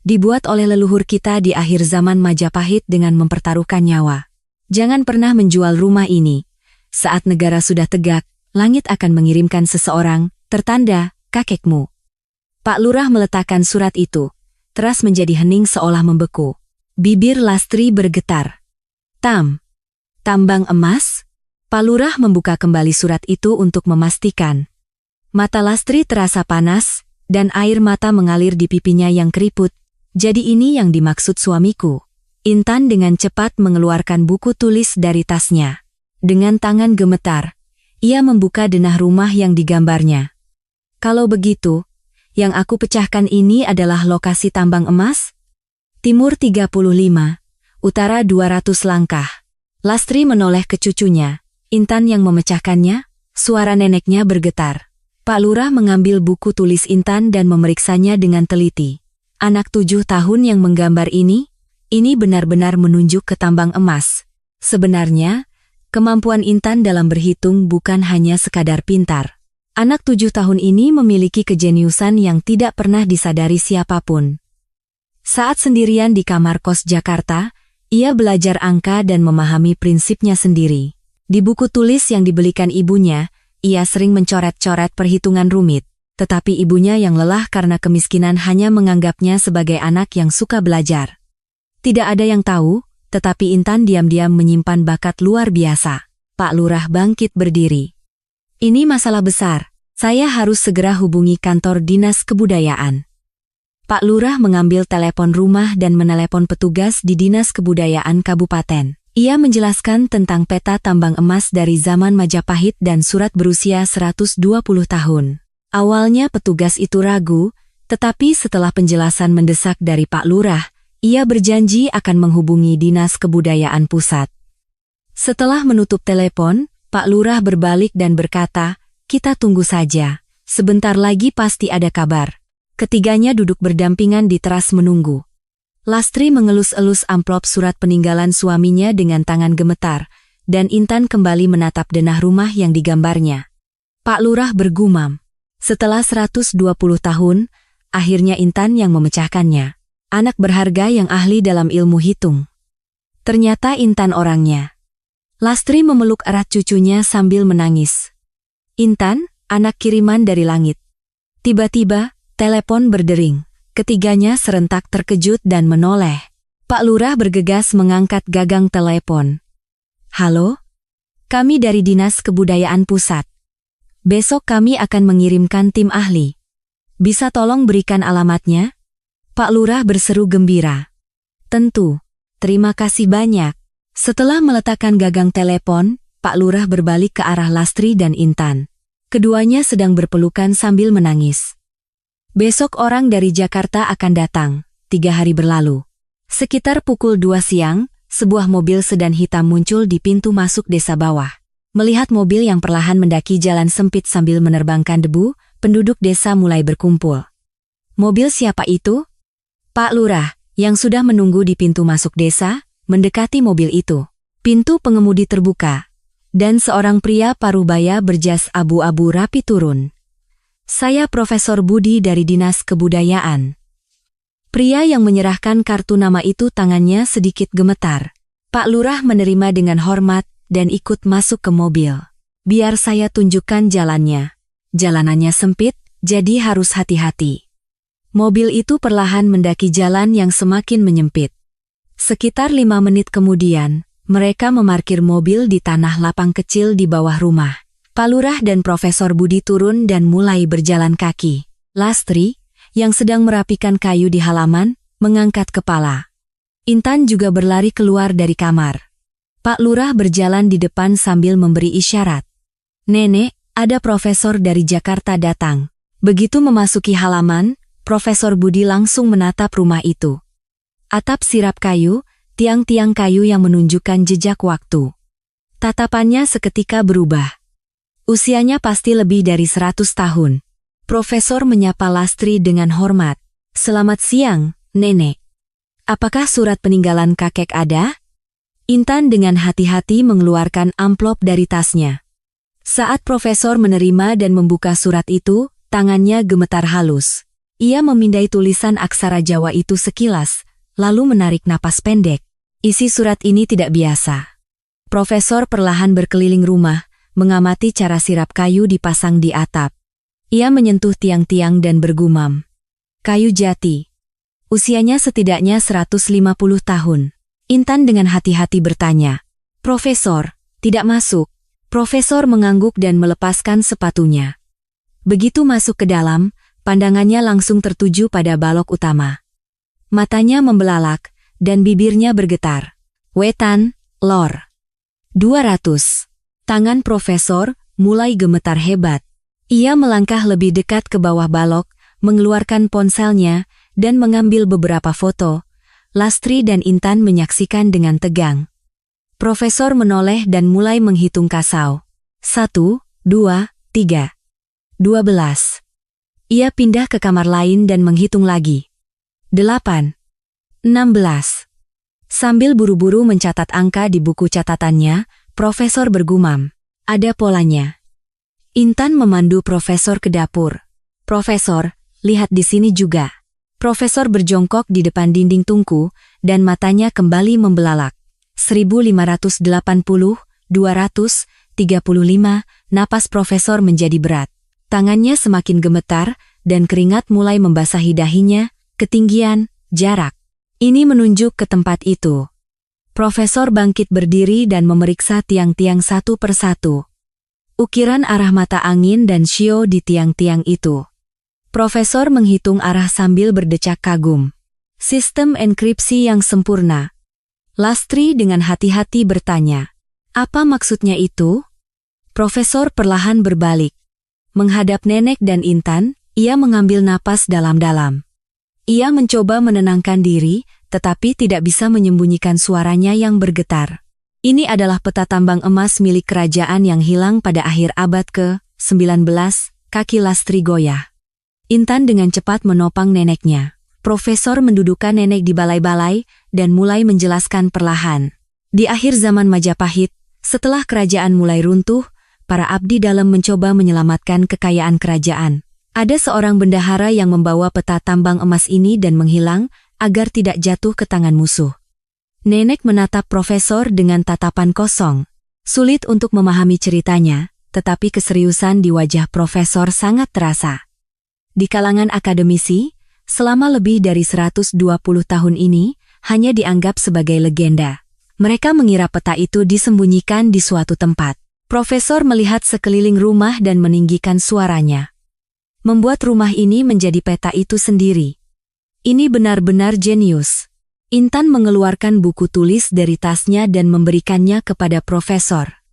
A: Dibuat oleh leluhur kita di akhir zaman Majapahit dengan mempertaruhkan nyawa. Jangan pernah menjual rumah ini. Saat negara sudah tegak, langit akan mengirimkan seseorang, tertanda, kakekmu. Pak Lurah meletakkan surat itu. Teras menjadi hening seolah membeku. Bibir Lastri bergetar. Tambang emas? Pak Lurah membuka kembali surat itu untuk memastikan. Mata Lastri terasa panas, dan air mata mengalir di pipinya yang keriput. Jadi ini yang dimaksud suamiku. Intan dengan cepat mengeluarkan buku tulis dari tasnya. Dengan tangan gemetar, ia membuka denah rumah yang digambarnya. Kalau begitu, yang aku pecahkan ini adalah lokasi tambang emas? Timur 35, utara 200 langkah. Lastri menoleh ke cucunya. Intan yang memecahkannya, suara neneknya bergetar. Pak Lurah mengambil buku tulis Intan dan memeriksanya dengan teliti. Anak 7 tahun yang menggambar ini benar-benar menunjuk ke tambang emas. Sebenarnya, kemampuan Intan dalam berhitung bukan hanya sekadar pintar. Anak 7 tahun ini memiliki kejeniusan yang tidak pernah disadari siapapun. Saat sendirian di kamar kos Jakarta, ia belajar angka dan memahami prinsipnya sendiri. Di buku tulis yang dibelikan ibunya, ia sering mencoret-coret perhitungan rumit, tetapi ibunya yang lelah karena kemiskinan hanya menganggapnya sebagai anak yang suka belajar. Tidak ada yang tahu, tetapi Intan diam-diam menyimpan bakat luar biasa. Pak Lurah bangkit berdiri. Ini masalah besar, saya harus segera hubungi kantor Dinas Kebudayaan. Pak Lurah mengambil telepon rumah dan menelepon petugas di Dinas Kebudayaan Kabupaten. Ia menjelaskan tentang peta tambang emas dari zaman Majapahit dan surat berusia 120 tahun. Awalnya petugas itu ragu, tetapi setelah penjelasan mendesak dari Pak Lurah, ia berjanji akan menghubungi Dinas Kebudayaan Pusat. Setelah menutup telepon, Pak Lurah berbalik dan berkata, "Kita tunggu saja, sebentar lagi pasti ada kabar." Ketiganya duduk berdampingan di teras menunggu. Lastri mengelus-elus amplop surat peninggalan suaminya dengan tangan gemetar, dan Intan kembali menatap denah rumah yang digambarnya. Pak Lurah bergumam. Setelah 120 tahun, akhirnya Intan yang memecahkannya. Anak berharga yang ahli dalam ilmu hitung. Ternyata Intan orangnya. Lastri memeluk erat cucunya sambil menangis. "Intan, anak kiriman dari langit." Tiba-tiba, telepon berdering. Ketiganya serentak terkejut dan menoleh. Pak Lurah bergegas mengangkat gagang telepon. "Halo? Kami dari Dinas Kebudayaan Pusat. Besok kami akan mengirimkan tim ahli. Bisa tolong berikan alamatnya?" Pak Lurah berseru gembira. "Tentu. Terima kasih banyak." Setelah meletakkan gagang telepon, Pak Lurah berbalik ke arah Lastri dan Intan. Keduanya sedang berpelukan sambil menangis. Besok orang dari Jakarta akan datang, 3 hari berlalu. Sekitar pukul 2 siang, sebuah mobil sedan hitam muncul di pintu masuk desa bawah. Melihat mobil yang perlahan mendaki jalan sempit sambil menerbangkan debu, penduduk desa mulai berkumpul. "Mobil siapa itu?" Pak Lurah, yang sudah menunggu di pintu masuk desa, mendekati mobil itu. Pintu pengemudi terbuka, dan seorang pria parubaya berjas abu-abu rapi turun. "Saya Profesor Budi dari Dinas Kebudayaan." Pria yang menyerahkan kartu nama itu tangannya sedikit gemetar. Pak Lurah menerima dengan hormat dan ikut masuk ke mobil. "Biar saya tunjukkan jalannya. Jalanannya sempit, jadi harus hati-hati." Mobil itu perlahan mendaki jalan yang semakin menyempit. Sekitar 5 menit kemudian, mereka memarkir mobil di tanah lapang kecil di bawah rumah. Pak Lurah dan Profesor Budi turun dan mulai berjalan kaki. Lastri, yang sedang merapikan kayu di halaman, mengangkat kepala. Intan juga berlari keluar dari kamar. Pak Lurah berjalan di depan sambil memberi isyarat. "Nenek, ada profesor dari Jakarta datang." Begitu memasuki halaman, Profesor Budi langsung menatap rumah itu. Atap sirap kayu, tiang-tiang kayu yang menunjukkan jejak waktu. Tatapannya seketika berubah. Usianya pasti lebih dari 100 tahun. Profesor menyapa Lastri dengan hormat. "Selamat siang, Nenek. Apakah surat peninggalan kakek ada?" Intan dengan hati-hati mengeluarkan amplop dari tasnya. Saat Profesor menerima dan membuka surat itu, tangannya gemetar halus. Ia memindai tulisan aksara Jawa itu sekilas, lalu menarik napas pendek. Isi surat ini tidak biasa. Profesor perlahan berkeliling rumah, mengamati cara sirap kayu dipasang di atap. Ia menyentuh tiang-tiang dan bergumam. "Kayu jati. Usianya setidaknya 150 tahun. Intan dengan hati-hati bertanya. "Profesor, tidak masuk." Profesor mengangguk dan melepaskan sepatunya. Begitu masuk ke dalam, pandangannya langsung tertuju pada balok utama. Matanya membelalak, dan bibirnya bergetar. "Wetan, Lor. 200. Tangan Profesor mulai gemetar hebat. Ia melangkah lebih dekat ke bawah balok, mengeluarkan ponselnya, dan mengambil beberapa foto. Lastri dan Intan menyaksikan dengan tegang. Profesor menoleh dan mulai menghitung kasau. 1, 2, 3. 12. Ia pindah ke kamar lain dan menghitung lagi. 8. 16. Sambil buru-buru mencatat angka di buku catatannya, Profesor bergumam. Ada polanya. Intan memandu Profesor ke dapur. Profesor, lihat di sini juga. Profesor berjongkok di depan dinding tungku, dan matanya kembali membelalak. 1580, 200, 35, napas Profesor menjadi berat. Tangannya semakin gemetar, dan keringat mulai membasahi dahinya, ketinggian, jarak. Ini menunjuk ke tempat itu. Profesor bangkit berdiri dan memeriksa tiang-tiang satu persatu. Ukiran arah mata angin dan shio di tiang-tiang itu. Profesor menghitung arah sambil berdecak kagum. Sistem enkripsi yang sempurna. Lastri dengan hati-hati bertanya, apa maksudnya itu? Profesor perlahan berbalik. Menghadap Nenek dan Intan, ia mengambil napas dalam-dalam. Ia mencoba menenangkan diri, tetapi tidak bisa menyembunyikan suaranya yang bergetar. Ini adalah peta tambang emas milik kerajaan yang hilang pada akhir abad ke-19, kaki Lastri goyah. Intan dengan cepat menopang neneknya. Profesor mendudukkan nenek di balai-balai dan mulai menjelaskan perlahan. Di akhir zaman Majapahit, setelah kerajaan mulai runtuh, para abdi dalam mencoba menyelamatkan kekayaan kerajaan. Ada seorang bendahara yang membawa peta tambang emas ini dan menghilang agar tidak jatuh ke tangan musuh. Nenek menatap Profesor dengan tatapan kosong. Sulit untuk memahami ceritanya, tetapi keseriusan di wajah Profesor sangat terasa. Di kalangan akademisi, selama lebih dari 120 tahun ini, hanya dianggap sebagai legenda. Mereka mengira peta itu disembunyikan di suatu tempat. Profesor melihat sekeliling rumah dan meninggikan suaranya. Membuat rumah ini menjadi peta itu sendiri. Ini benar-benar jenius. Intan mengeluarkan buku tulis dari tasnya dan memberikannya kepada Profesor.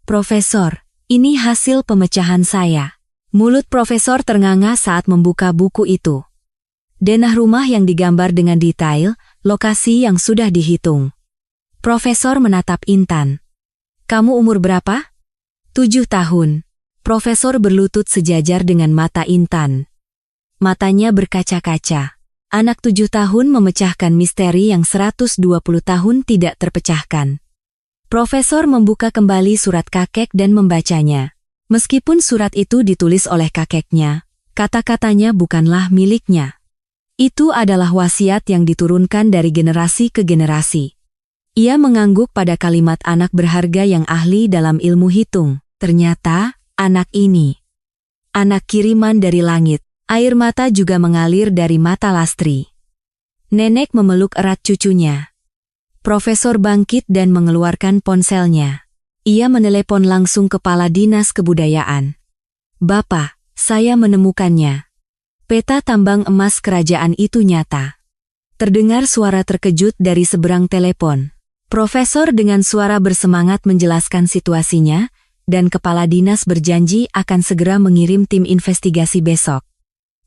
A: Profesor, ini hasil pemecahan saya. Mulut Profesor ternganga saat membuka buku itu. Denah rumah yang digambar dengan detail, lokasi yang sudah dihitung. Profesor menatap Intan. Kamu umur berapa? 7 tahun. Profesor berlutut sejajar dengan mata Intan. Matanya berkaca-kaca. Anak 7 tahun memecahkan misteri yang 120 tahun tidak terpecahkan. Profesor membuka kembali surat kakek dan membacanya. Meskipun surat itu ditulis oleh kakeknya, kata-katanya bukanlah miliknya. Itu adalah wasiat yang diturunkan dari generasi ke generasi. Ia mengangguk pada kalimat anak berharga yang ahli dalam ilmu hitung. Ternyata, anak ini. Anak kiriman dari langit. Air mata juga mengalir dari mata Lastri. Nenek memeluk erat cucunya. Profesor bangkit dan mengeluarkan ponselnya. Ia menelepon langsung kepala dinas kebudayaan. Bapak, saya menemukannya. Peta tambang emas kerajaan itu nyata. Terdengar suara terkejut dari seberang telepon. Profesor dengan suara bersemangat menjelaskan situasinya, dan kepala dinas berjanji akan segera mengirim tim investigasi besok.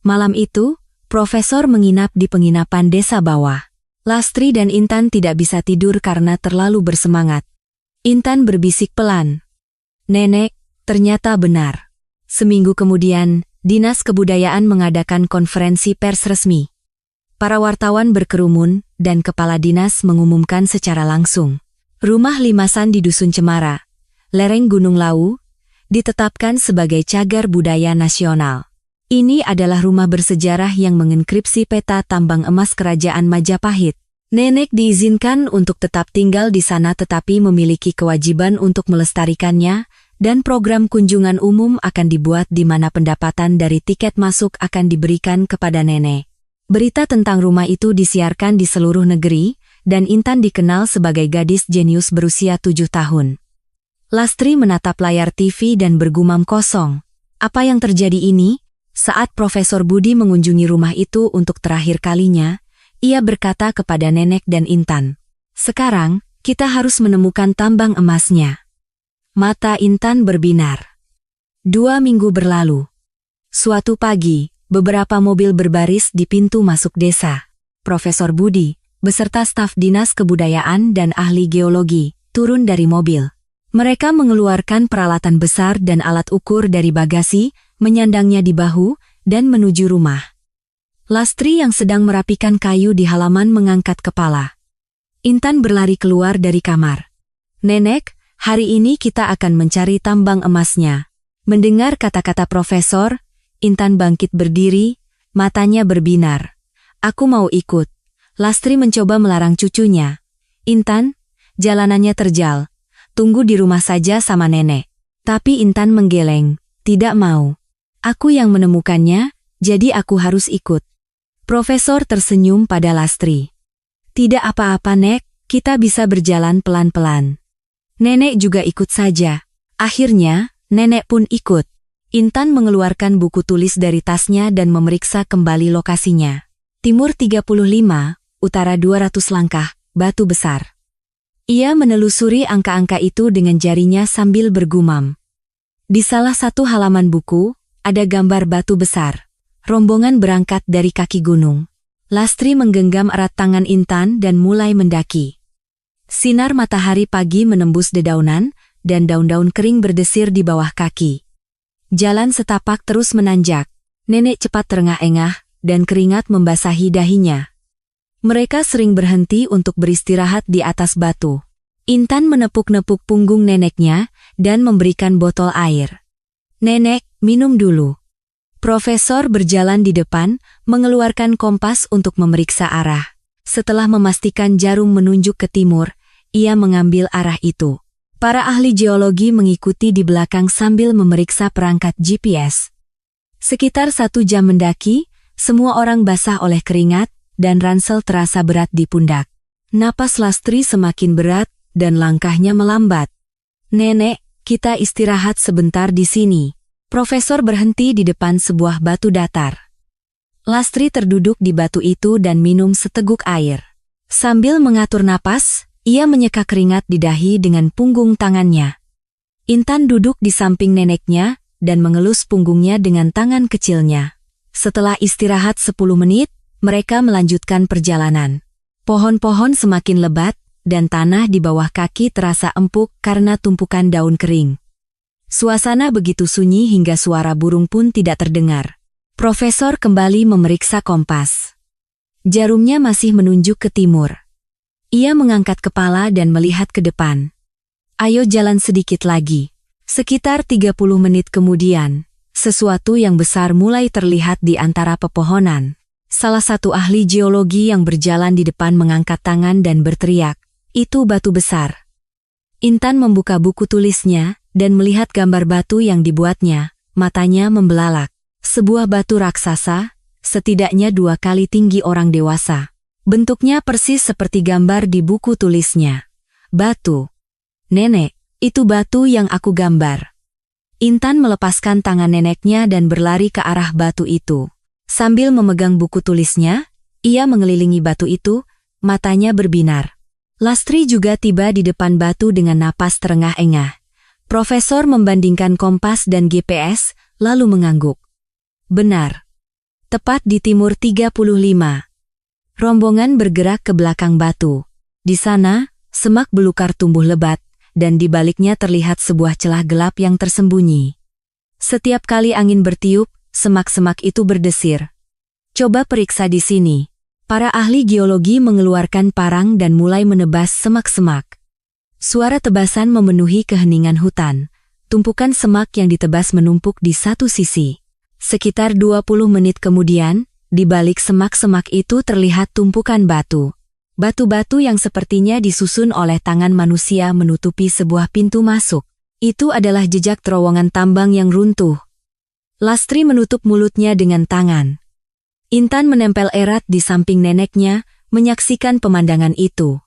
A: Malam itu, Profesor menginap di penginapan desa bawah. Lastri dan Intan tidak bisa tidur karena terlalu bersemangat. Intan berbisik pelan. Nenek, ternyata benar. Seminggu kemudian, Dinas Kebudayaan mengadakan konferensi pers resmi. Para wartawan berkerumun, dan kepala dinas mengumumkan secara langsung. Rumah limasan di Dusun Cemara, lereng Gunung Lawu, ditetapkan sebagai cagar budaya nasional. Ini adalah rumah bersejarah yang mengenkripsi peta tambang emas kerajaan Majapahit. Nenek diizinkan untuk tetap tinggal di sana tetapi memiliki kewajiban untuk melestarikannya, dan program kunjungan umum akan dibuat di mana pendapatan dari tiket masuk akan diberikan kepada nenek. Berita tentang rumah itu disiarkan di seluruh negeri, dan Intan dikenal sebagai gadis jenius berusia 7 tahun. Lastri menatap layar TV dan bergumam kosong. Apa yang terjadi ini? Saat Profesor Budi mengunjungi rumah itu untuk terakhir kalinya, ia berkata kepada Nenek dan Intan, "Sekarang, kita harus menemukan tambang emasnya." Mata Intan berbinar. 2 minggu berlalu. Suatu pagi, beberapa mobil berbaris di pintu masuk desa. Profesor Budi, beserta staf Dinas Kebudayaan dan ahli geologi, turun dari mobil. Mereka mengeluarkan peralatan besar dan alat ukur dari bagasi, menyandangnya di bahu, dan menuju rumah. Lastri yang sedang merapikan kayu di halaman mengangkat kepala. Intan berlari keluar dari kamar. "Nenek, hari ini kita akan mencari tambang emasnya." Mendengar kata-kata profesor, Intan bangkit berdiri, matanya berbinar. "Aku mau ikut." Lastri mencoba melarang cucunya. "Intan, jalanannya terjal. Tunggu di rumah saja sama nenek." Tapi Intan menggeleng. "Tidak mau. Aku yang menemukannya, jadi aku harus ikut." Profesor tersenyum pada Lastri. "Tidak apa-apa, Nek, kita bisa berjalan pelan-pelan." Nenek juga ikut saja. Akhirnya, nenek pun ikut. Intan mengeluarkan buku tulis dari tasnya dan memeriksa kembali lokasinya. Timur 35, utara 200 langkah, Batu Besar. Ia menelusuri angka-angka itu dengan jarinya sambil bergumam. Di salah satu halaman buku, ada gambar batu besar. Rombongan berangkat dari kaki gunung. Lastri menggenggam erat tangan Intan dan mulai mendaki. Sinar matahari pagi menembus dedaunan, dan daun-daun kering berdesir di bawah kaki. Jalan setapak terus menanjak. Nenek cepat terengah-engah, dan keringat membasahi dahinya. Mereka sering berhenti untuk beristirahat di atas batu. Intan menepuk-nepuk punggung neneknya, dan memberikan botol air. "Nenek, minum dulu." Profesor berjalan di depan, mengeluarkan kompas untuk memeriksa arah. Setelah memastikan jarum menunjuk ke timur, ia mengambil arah itu. Para ahli geologi mengikuti di belakang sambil memeriksa perangkat GPS. Sekitar 1 jam mendaki, semua orang basah oleh keringat, dan ransel terasa berat di pundak. Napas Lastri semakin berat, dan langkahnya melambat. "Nenek, kita istirahat sebentar di sini." Profesor berhenti di depan sebuah batu datar. Lastri terduduk di batu itu dan minum seteguk air. Sambil mengatur napas, ia menyeka keringat di dahi dengan punggung tangannya. Intan duduk di samping neneknya dan mengelus punggungnya dengan tangan kecilnya. Setelah istirahat 10 menit, mereka melanjutkan perjalanan. Pohon-pohon semakin lebat, dan tanah di bawah kaki terasa empuk karena tumpukan daun kering. Suasana begitu sunyi hingga suara burung pun tidak terdengar. Profesor kembali memeriksa kompas. Jarumnya masih menunjuk ke timur. Ia mengangkat kepala dan melihat ke depan. "Ayo jalan sedikit lagi." Sekitar 30 menit kemudian, sesuatu yang besar mulai terlihat di antara pepohonan. Salah satu ahli geologi yang berjalan di depan mengangkat tangan dan berteriak, "Itu batu besar." Intan membuka buku tulisnya dan melihat gambar batu yang dibuatnya, matanya membelalak. Sebuah batu raksasa, setidaknya 2 kali tinggi orang dewasa. Bentuknya persis seperti gambar di buku tulisnya. "Batu. Nenek, itu batu yang aku gambar." Intan melepaskan tangan neneknya dan berlari ke arah batu itu. Sambil memegang buku tulisnya, ia mengelilingi batu itu, matanya berbinar. Lastri juga tiba di depan batu dengan napas terengah-engah. Profesor membandingkan kompas dan GPS, lalu mengangguk. "Benar. Tepat di timur 35. Rombongan bergerak ke belakang batu. Di sana, semak belukar tumbuh lebat, dan di baliknya terlihat sebuah celah gelap yang tersembunyi. Setiap kali angin bertiup, semak-semak itu berdesir. "Coba periksa di sini." Para ahli geologi mengeluarkan parang dan mulai menebas semak-semak. Suara tebasan memenuhi keheningan hutan. Tumpukan semak yang ditebas menumpuk di satu sisi. Sekitar 20 menit kemudian, di balik semak-semak itu terlihat tumpukan batu. Batu-batu yang sepertinya disusun oleh tangan manusia menutupi sebuah pintu masuk. Itu adalah jejak terowongan tambang yang runtuh. Lastri menutup mulutnya dengan tangan. Intan menempel erat di samping neneknya, menyaksikan pemandangan itu.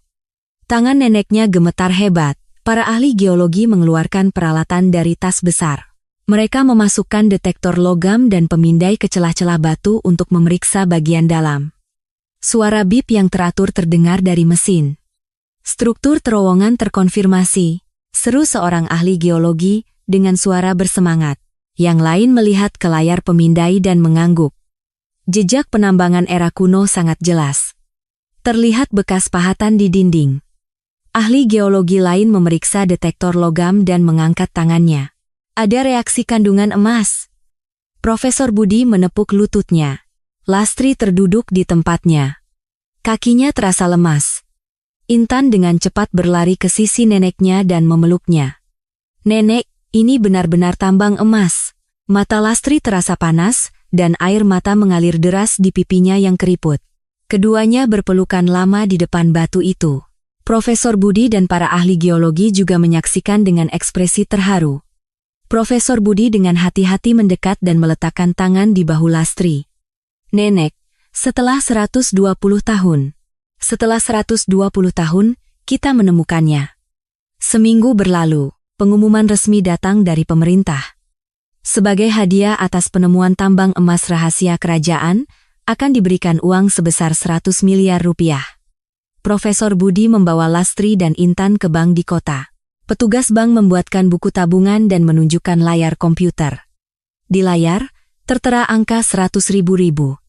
A: Tangan neneknya gemetar hebat. Para ahli geologi mengeluarkan peralatan dari tas besar. Mereka memasukkan detektor logam dan pemindai ke celah-celah batu untuk memeriksa bagian dalam. Suara bip yang teratur terdengar dari mesin. "Struktur terowongan terkonfirmasi," seru seorang ahli geologi dengan suara bersemangat. Yang lain melihat ke layar pemindai dan mengangguk. Jejak penambangan era kuno sangat jelas. Terlihat bekas pahatan di dinding. Ahli geologi lain memeriksa detektor logam dan mengangkat tangannya. "Ada reaksi kandungan emas." Profesor Budi menepuk lututnya. Lastri terduduk di tempatnya. Kakinya terasa lemas. Intan dengan cepat berlari ke sisi neneknya dan memeluknya. "Nenek, ini benar-benar tambang emas." Mata Lastri terasa panas, dan air mata mengalir deras di pipinya yang keriput. Keduanya berpelukan lama di depan batu itu. Profesor Budi dan para ahli geologi juga menyaksikan dengan ekspresi terharu. Profesor Budi dengan hati-hati mendekat dan meletakkan tangan di bahu Lastri. "Nenek, setelah 120 tahun. Setelah 120 tahun, kita menemukannya." Seminggu berlalu, pengumuman resmi datang dari pemerintah. Sebagai hadiah atas penemuan tambang emas rahasia kerajaan, akan diberikan uang sebesar 100 miliar rupiah. Profesor Budi membawa Lastri dan Intan ke bank di kota. Petugas bank membuatkan buku tabungan dan menunjukkan layar komputer. Di layar, tertera angka 100.000.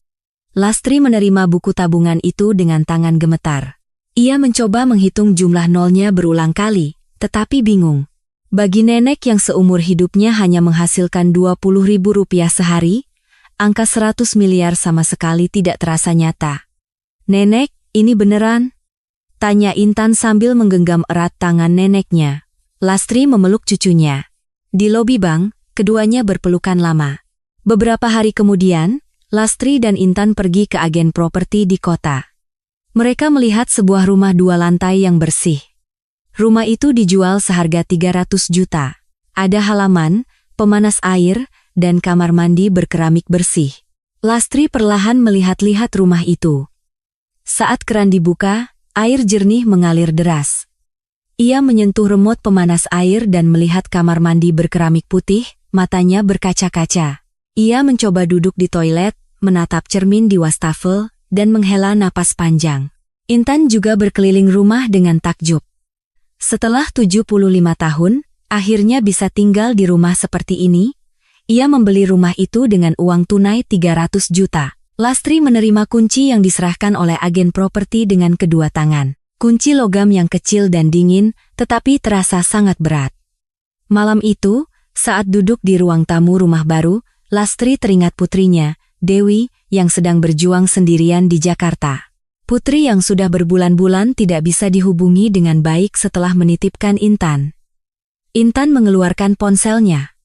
A: Lastri menerima buku tabungan itu dengan tangan gemetar. Ia mencoba menghitung jumlah nolnya berulang kali, tetapi bingung. Bagi nenek yang seumur hidupnya hanya menghasilkan 20.000 rupiah sehari, angka 100 miliar sama sekali tidak terasa nyata. "Nenek, ini beneran?" tanya Intan sambil menggenggam erat tangan neneknya. Lastri memeluk cucunya. Di lobi bank, keduanya berpelukan lama. Beberapa hari kemudian, Lastri dan Intan pergi ke agen properti di kota. Mereka melihat sebuah rumah 2 lantai yang bersih. Rumah itu dijual seharga 300 juta. Ada halaman, pemanas air, dan kamar mandi berkeramik bersih. Lastri perlahan melihat-lihat rumah itu. Saat keran dibuka, air jernih mengalir deras. Ia menyentuh remote pemanas air dan melihat kamar mandi berkeramik putih, matanya berkaca-kaca. Ia mencoba duduk di toilet, menatap cermin di wastafel, dan menghela napas panjang. Intan juga berkeliling rumah dengan takjub. Setelah 75 tahun, akhirnya bisa tinggal di rumah seperti ini. Ia membeli rumah itu dengan uang tunai 300 juta. Lastri menerima kunci yang diserahkan oleh agen properti dengan kedua tangan. Kunci logam yang kecil dan dingin, tetapi terasa sangat berat. Malam itu, saat duduk di ruang tamu rumah baru, Lastri teringat putrinya, Dewi, yang sedang berjuang sendirian di Jakarta. Putri yang sudah berbulan-bulan tidak bisa dihubungi dengan baik setelah menitipkan Intan. Intan mengeluarkan ponselnya.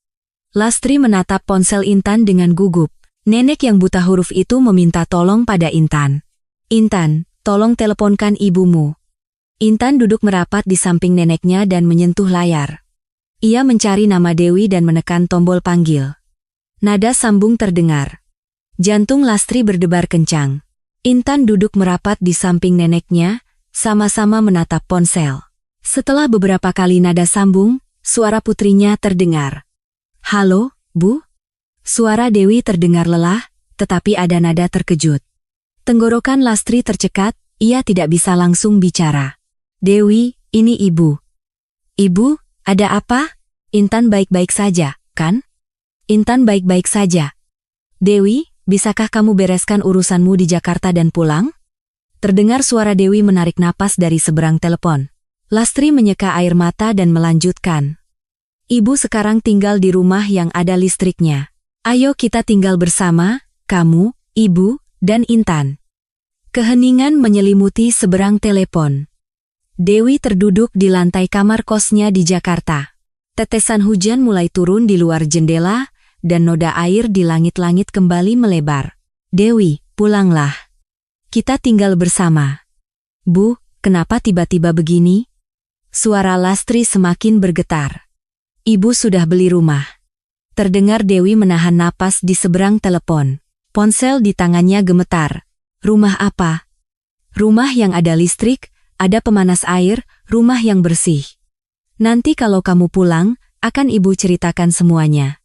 A: Lastri menatap ponsel Intan dengan gugup. Nenek yang buta huruf itu meminta tolong pada Intan. "Intan, tolong teleponkan ibumu." Intan duduk merapat di samping neneknya dan menyentuh layar. Ia mencari nama Dewi dan menekan tombol panggil. Nada sambung terdengar. Jantung Lastri berdebar kencang. Intan duduk merapat di samping neneknya, sama-sama menatap ponsel. Setelah beberapa kali nada sambung, suara putrinya terdengar. "Halo, Bu?" Suara Dewi terdengar lelah, tetapi ada nada terkejut. Tenggorokan Lastri tercekat, ia tidak bisa langsung bicara. "Dewi, ini Ibu." "Ibu, ada apa?" "Intan baik-baik saja, kan?" "Intan baik-baik saja." "Dewi, bisakah kamu bereskan urusanmu di Jakarta dan pulang?" Terdengar suara Dewi menarik napas dari seberang telepon. Lastri menyeka air mata dan melanjutkan. "Ibu sekarang tinggal di rumah yang ada listriknya. Ayo kita tinggal bersama, kamu, Ibu, dan Intan." Keheningan menyelimuti seberang telepon. Dewi terduduk di lantai kamar kosnya di Jakarta. Tetesan hujan mulai turun di luar jendela, dan noda air di langit-langit kembali melebar. "Dewi, pulanglah. Kita tinggal bersama." "Bu, kenapa tiba-tiba begini?" Suara Lastri semakin bergetar. "Ibu sudah beli rumah." Terdengar Dewi menahan napas di seberang telepon. Ponsel di tangannya gemetar. "Rumah apa?" "Rumah yang ada listrik, ada pemanas air, rumah yang bersih. Nanti kalau kamu pulang, akan Ibu ceritakan semuanya."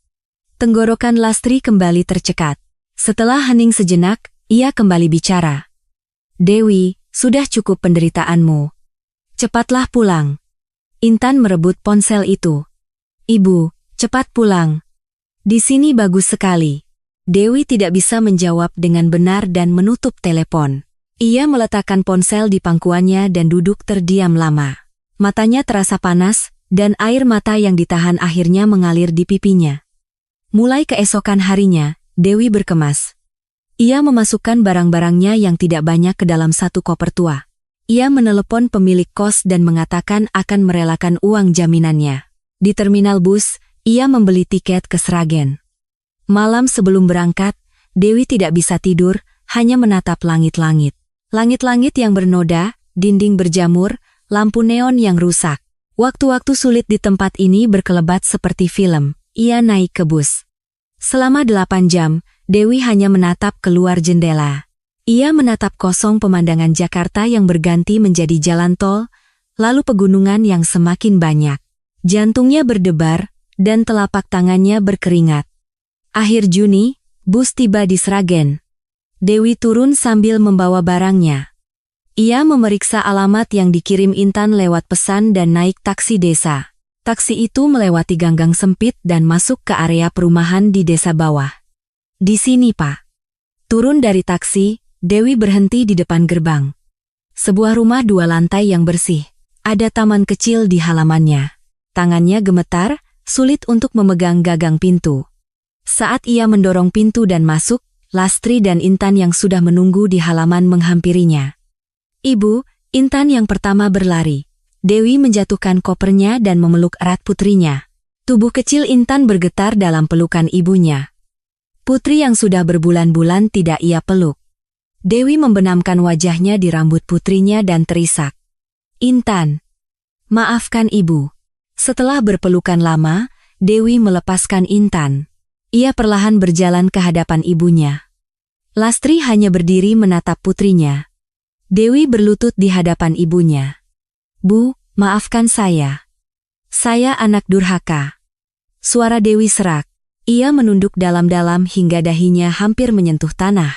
A: Tenggorokan Lastri kembali tercekat. Setelah hening sejenak, ia kembali bicara. "Dewi, sudah cukup penderitaanmu. Cepatlah pulang." Intan merebut ponsel itu. "Ibu, cepat pulang. Di sini bagus sekali." Dewi tidak bisa menjawab dengan benar dan menutup telepon. Ia meletakkan ponsel di pangkuannya dan duduk terdiam lama. Matanya terasa panas, dan air mata yang ditahan akhirnya mengalir di pipinya. Mulai keesokan harinya, Dewi berkemas. Ia memasukkan barang-barangnya yang tidak banyak ke dalam satu koper tua. Ia menelepon pemilik kos dan mengatakan akan merelakan uang jaminannya. Di terminal bus, ia membeli tiket ke Sragen. Malam sebelum berangkat, Dewi tidak bisa tidur, hanya menatap langit-langit. Langit-langit yang bernoda, dinding berjamur, lampu neon yang rusak. Waktu-waktu sulit di tempat ini berkelebat seperti film. Ia naik ke bus. Selama 8 jam, Dewi hanya menatap keluar jendela. Ia menatap kosong pemandangan Jakarta yang berganti menjadi jalan tol, lalu pegunungan yang semakin banyak. Jantungnya berdebar, dan telapak tangannya berkeringat. Akhir Juni, bus tiba di Sragen. Dewi turun sambil membawa barangnya. Ia memeriksa alamat yang dikirim Intan lewat pesan dan naik taksi desa. Taksi itu melewati ganggang sempit dan masuk ke area perumahan di desa bawah. Di sini, Pak. Turun dari taksi, Dewi berhenti di depan gerbang. Sebuah rumah 2 lantai yang bersih. Ada taman kecil di halamannya. Tangannya gemetar, sulit untuk memegang gagang pintu. Saat ia mendorong pintu dan masuk, Lastri dan Intan yang sudah menunggu di halaman menghampirinya. "Ibu," Intan yang pertama berlari. Dewi menjatuhkan kopernya dan memeluk erat putrinya. Tubuh kecil Intan bergetar dalam pelukan ibunya. Putri yang sudah berbulan-bulan tidak ia peluk. Dewi membenamkan wajahnya di rambut putrinya dan terisak. "Intan, maafkan ibu." Setelah berpelukan lama, Dewi melepaskan Intan. Ia perlahan berjalan ke hadapan ibunya. Lastri hanya berdiri menatap putrinya. Dewi berlutut di hadapan ibunya. "Bu, maafkan saya. Saya anak durhaka." Suara Dewi serak. Ia menunduk dalam-dalam hingga dahinya hampir menyentuh tanah.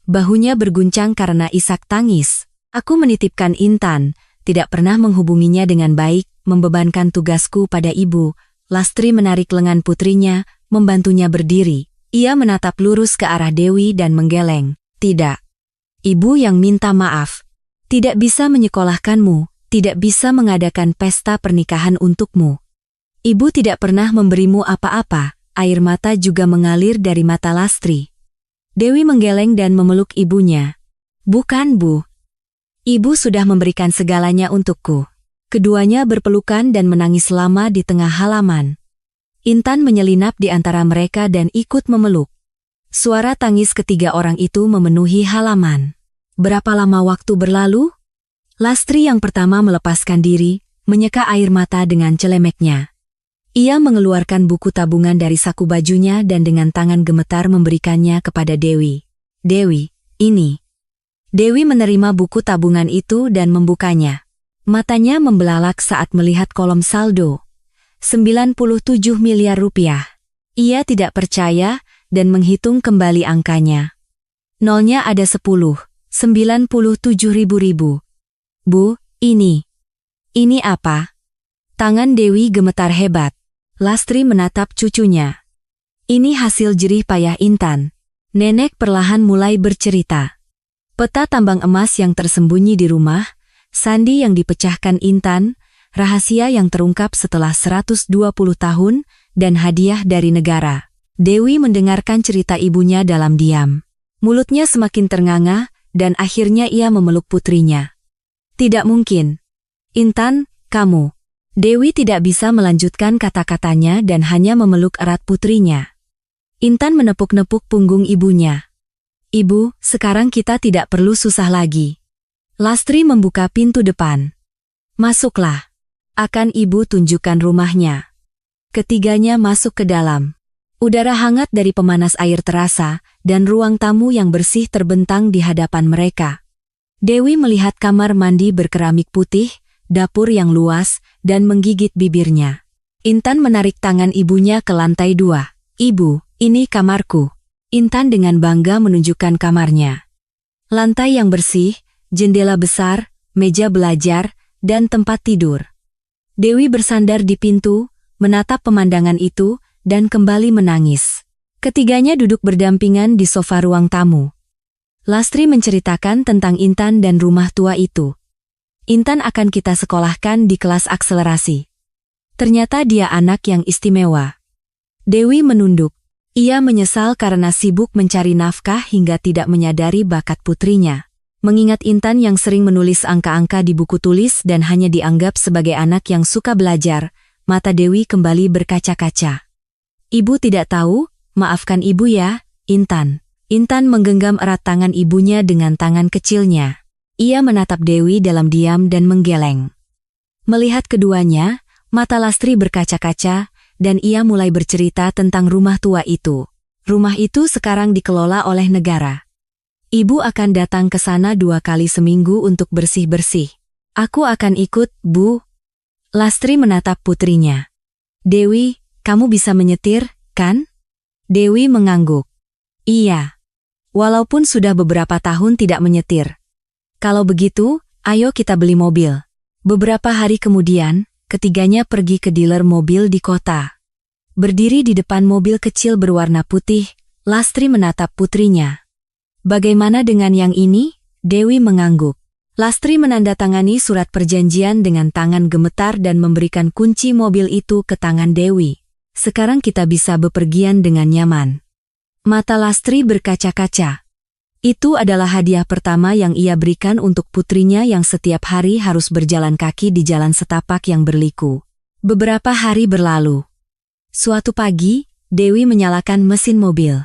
A: Bahunya berguncang karena isak tangis. "Aku menitipkan Intan, tidak pernah menghubunginya dengan baik, membebankan tugasku pada ibu." Lastri menarik lengan putrinya, membantunya berdiri. Ia menatap lurus ke arah Dewi dan menggeleng. "Tidak. Ibu yang minta maaf. Tidak bisa menyekolahkanmu, tidak bisa mengadakan pesta pernikahan untukmu. Ibu tidak pernah memberimu apa-apa." Air mata juga mengalir dari mata Lastri. Dewi menggeleng dan memeluk ibunya. "Bukan, Bu. Ibu sudah memberikan segalanya untukku." Keduanya berpelukan dan menangis lama di tengah halaman. Intan menyelinap di antara mereka dan ikut memeluk. Suara tangis ketiga orang itu memenuhi halaman. Berapa lama waktu berlalu? Lastri yang pertama melepaskan diri, menyeka air mata dengan celemeknya. Ia mengeluarkan buku tabungan dari saku bajunya dan dengan tangan gemetar memberikannya kepada Dewi. "Dewi, ini." Dewi menerima buku tabungan itu dan membukanya. Matanya membelalak saat melihat kolom saldo. 97 miliar rupiah. Ia tidak percaya dan menghitung kembali angkanya. Nolnya ada 10, 97 ribu. "Bu, ini. Ini apa?" Tangan Dewi gemetar hebat. Lastri menatap cucunya. "Ini hasil jerih payah Intan." Nenek perlahan mulai bercerita. Peta tambang emas yang tersembunyi di rumah, sandi yang dipecahkan Intan, rahasia yang terungkap setelah 120 tahun, dan hadiah dari negara. Dewi mendengarkan cerita ibunya dalam diam. Mulutnya semakin ternganga, dan akhirnya ia memeluk putrinya. "Tidak mungkin. Intan, kamu." Dewi tidak bisa melanjutkan kata-katanya dan hanya memeluk erat putrinya. Intan menepuk-nepuk punggung ibunya. "Ibu, sekarang kita tidak perlu susah lagi." Lastri membuka pintu depan. "Masuklah. Akan ibu tunjukkan rumahnya." Ketiganya masuk ke dalam. Udara hangat dari pemanas air terasa, dan ruang tamu yang bersih terbentang di hadapan mereka. Dewi melihat kamar mandi berkeramik putih, dapur yang luas, dan menggigit bibirnya. Intan menarik tangan ibunya ke lantai 2. "Ibu, ini kamarku." Intan dengan bangga menunjukkan kamarnya. Lantai yang bersih, jendela besar, meja belajar, dan tempat tidur. Dewi bersandar di pintu, menatap pemandangan itu, dan kembali menangis. Ketiganya duduk berdampingan di sofa ruang tamu. Lastri menceritakan tentang Intan dan rumah tua itu. "Intan akan kita sekolahkan di kelas akselerasi. Ternyata dia anak yang istimewa." Dewi menunduk. Ia menyesal karena sibuk mencari nafkah hingga tidak menyadari bakat putrinya. Mengingat Intan yang sering menulis angka-angka di buku tulis dan hanya dianggap sebagai anak yang suka belajar, mata Dewi kembali berkaca-kaca. Ibu tidak tahu, maafkan ibu ya, Intan. Intan menggenggam erat tangan ibunya dengan tangan kecilnya. Ia menatap Dewi dalam diam dan menggeleng. Melihat keduanya, mata Lastri berkaca-kaca, dan ia mulai bercerita tentang rumah tua itu. Rumah itu sekarang dikelola oleh negara. Ibu akan datang ke sana 2 kali seminggu untuk bersih-bersih. Aku akan ikut, Bu. Lastri menatap putrinya. Dewi, kamu bisa menyetir, kan? Dewi mengangguk. Iya. Walaupun sudah beberapa tahun tidak menyetir. Kalau begitu, ayo kita beli mobil. Beberapa hari kemudian, ketiganya pergi ke dealer mobil di kota. Berdiri di depan mobil kecil berwarna putih, Lastri menatap putrinya. Bagaimana dengan yang ini? Dewi mengangguk. Lastri menandatangani surat perjanjian dengan tangan gemetar dan memberikan kunci mobil itu ke tangan Dewi. Sekarang kita bisa bepergian dengan nyaman. Mata Lastri berkaca-kaca. Itu adalah hadiah pertama yang ia berikan untuk putrinya yang setiap hari harus berjalan kaki di jalan setapak yang berliku. Beberapa hari berlalu. Suatu pagi, Dewi menyalakan mesin mobil.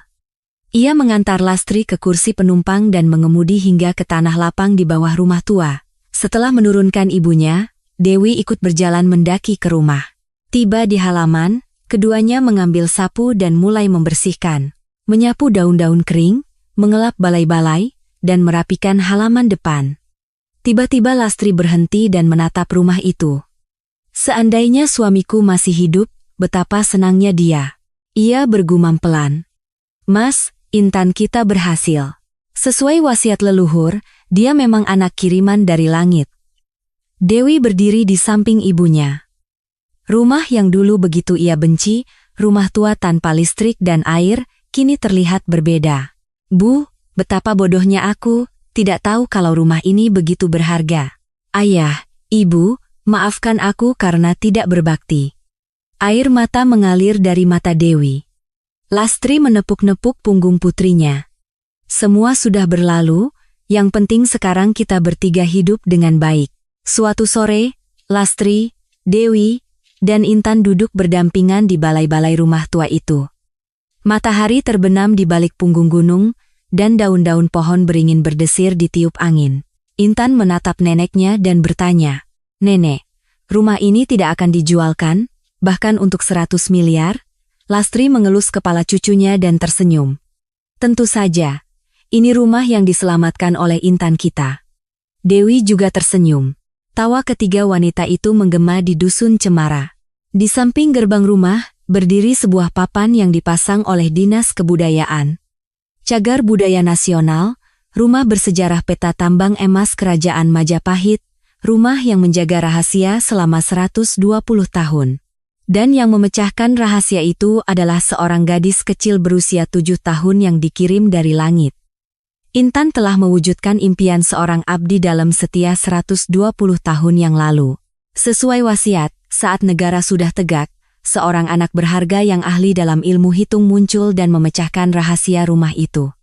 A: Ia mengantar Lastri ke kursi penumpang dan mengemudi hingga ke tanah lapang di bawah rumah tua. Setelah menurunkan ibunya, Dewi ikut berjalan mendaki ke rumah. Tiba di halaman, keduanya mengambil sapu dan mulai membersihkan. Menyapu daun-daun kering, mengelap balai-balai, dan merapikan halaman depan. Tiba-tiba Lastri berhenti dan menatap rumah itu. Seandainya suamiku masih hidup, betapa senangnya dia. Ia bergumam pelan. Mas, Intan kita berhasil. Sesuai wasiat leluhur, dia memang anak kiriman dari langit. Dewi berdiri di samping ibunya. Rumah yang dulu begitu ia benci, rumah tua tanpa listrik dan air, kini terlihat berbeda. Bu, betapa bodohnya aku, tidak tahu kalau rumah ini begitu berharga. Ayah, ibu, maafkan aku karena tidak berbakti. Air mata mengalir dari mata Dewi. Lastri menepuk-nepuk punggung putrinya. Semua sudah berlalu, yang penting sekarang kita bertiga hidup dengan baik. Suatu sore, Lastri, Dewi, dan Intan duduk berdampingan di balai-balai rumah tua itu. Matahari terbenam di balik punggung gunung, dan daun-daun pohon beringin berdesir ditiup angin. Intan menatap neneknya dan bertanya, Nenek, rumah ini tidak akan dijual kan? Bahkan untuk 100 miliar? Lastri mengelus kepala cucunya dan tersenyum. Tentu saja, ini rumah yang diselamatkan oleh Intan kita. Dewi juga tersenyum. Tawa ketiga wanita itu menggema di dusun Cemara. Di samping gerbang rumah, berdiri sebuah papan yang dipasang oleh Dinas Kebudayaan. Cagar Budaya Nasional, rumah bersejarah peta tambang emas Kerajaan Majapahit, rumah yang menjaga rahasia selama 120 tahun. Dan yang memecahkan rahasia itu adalah seorang gadis kecil berusia 7 tahun yang dikirim dari langit. Intan telah mewujudkan impian seorang abdi dalam setia 120 tahun yang lalu. Sesuai wasiat, saat negara sudah tegak, seorang anak berharga yang ahli dalam ilmu hitung muncul dan memecahkan rahasia rumah itu.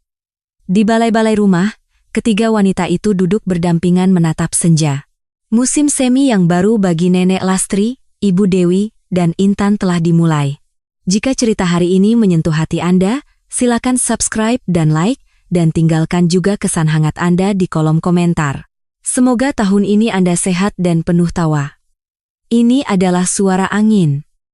A: Di balai-balai rumah, ketiga wanita itu duduk berdampingan menatap senja. Musim semi yang baru bagi Nenek Lastri, Ibu Dewi, dan Intan telah dimulai. Jika cerita hari ini menyentuh hati Anda, silakan subscribe dan like, dan tinggalkan juga kesan hangat Anda di kolom komentar. Semoga tahun ini Anda sehat dan penuh tawa. Ini adalah suara angin.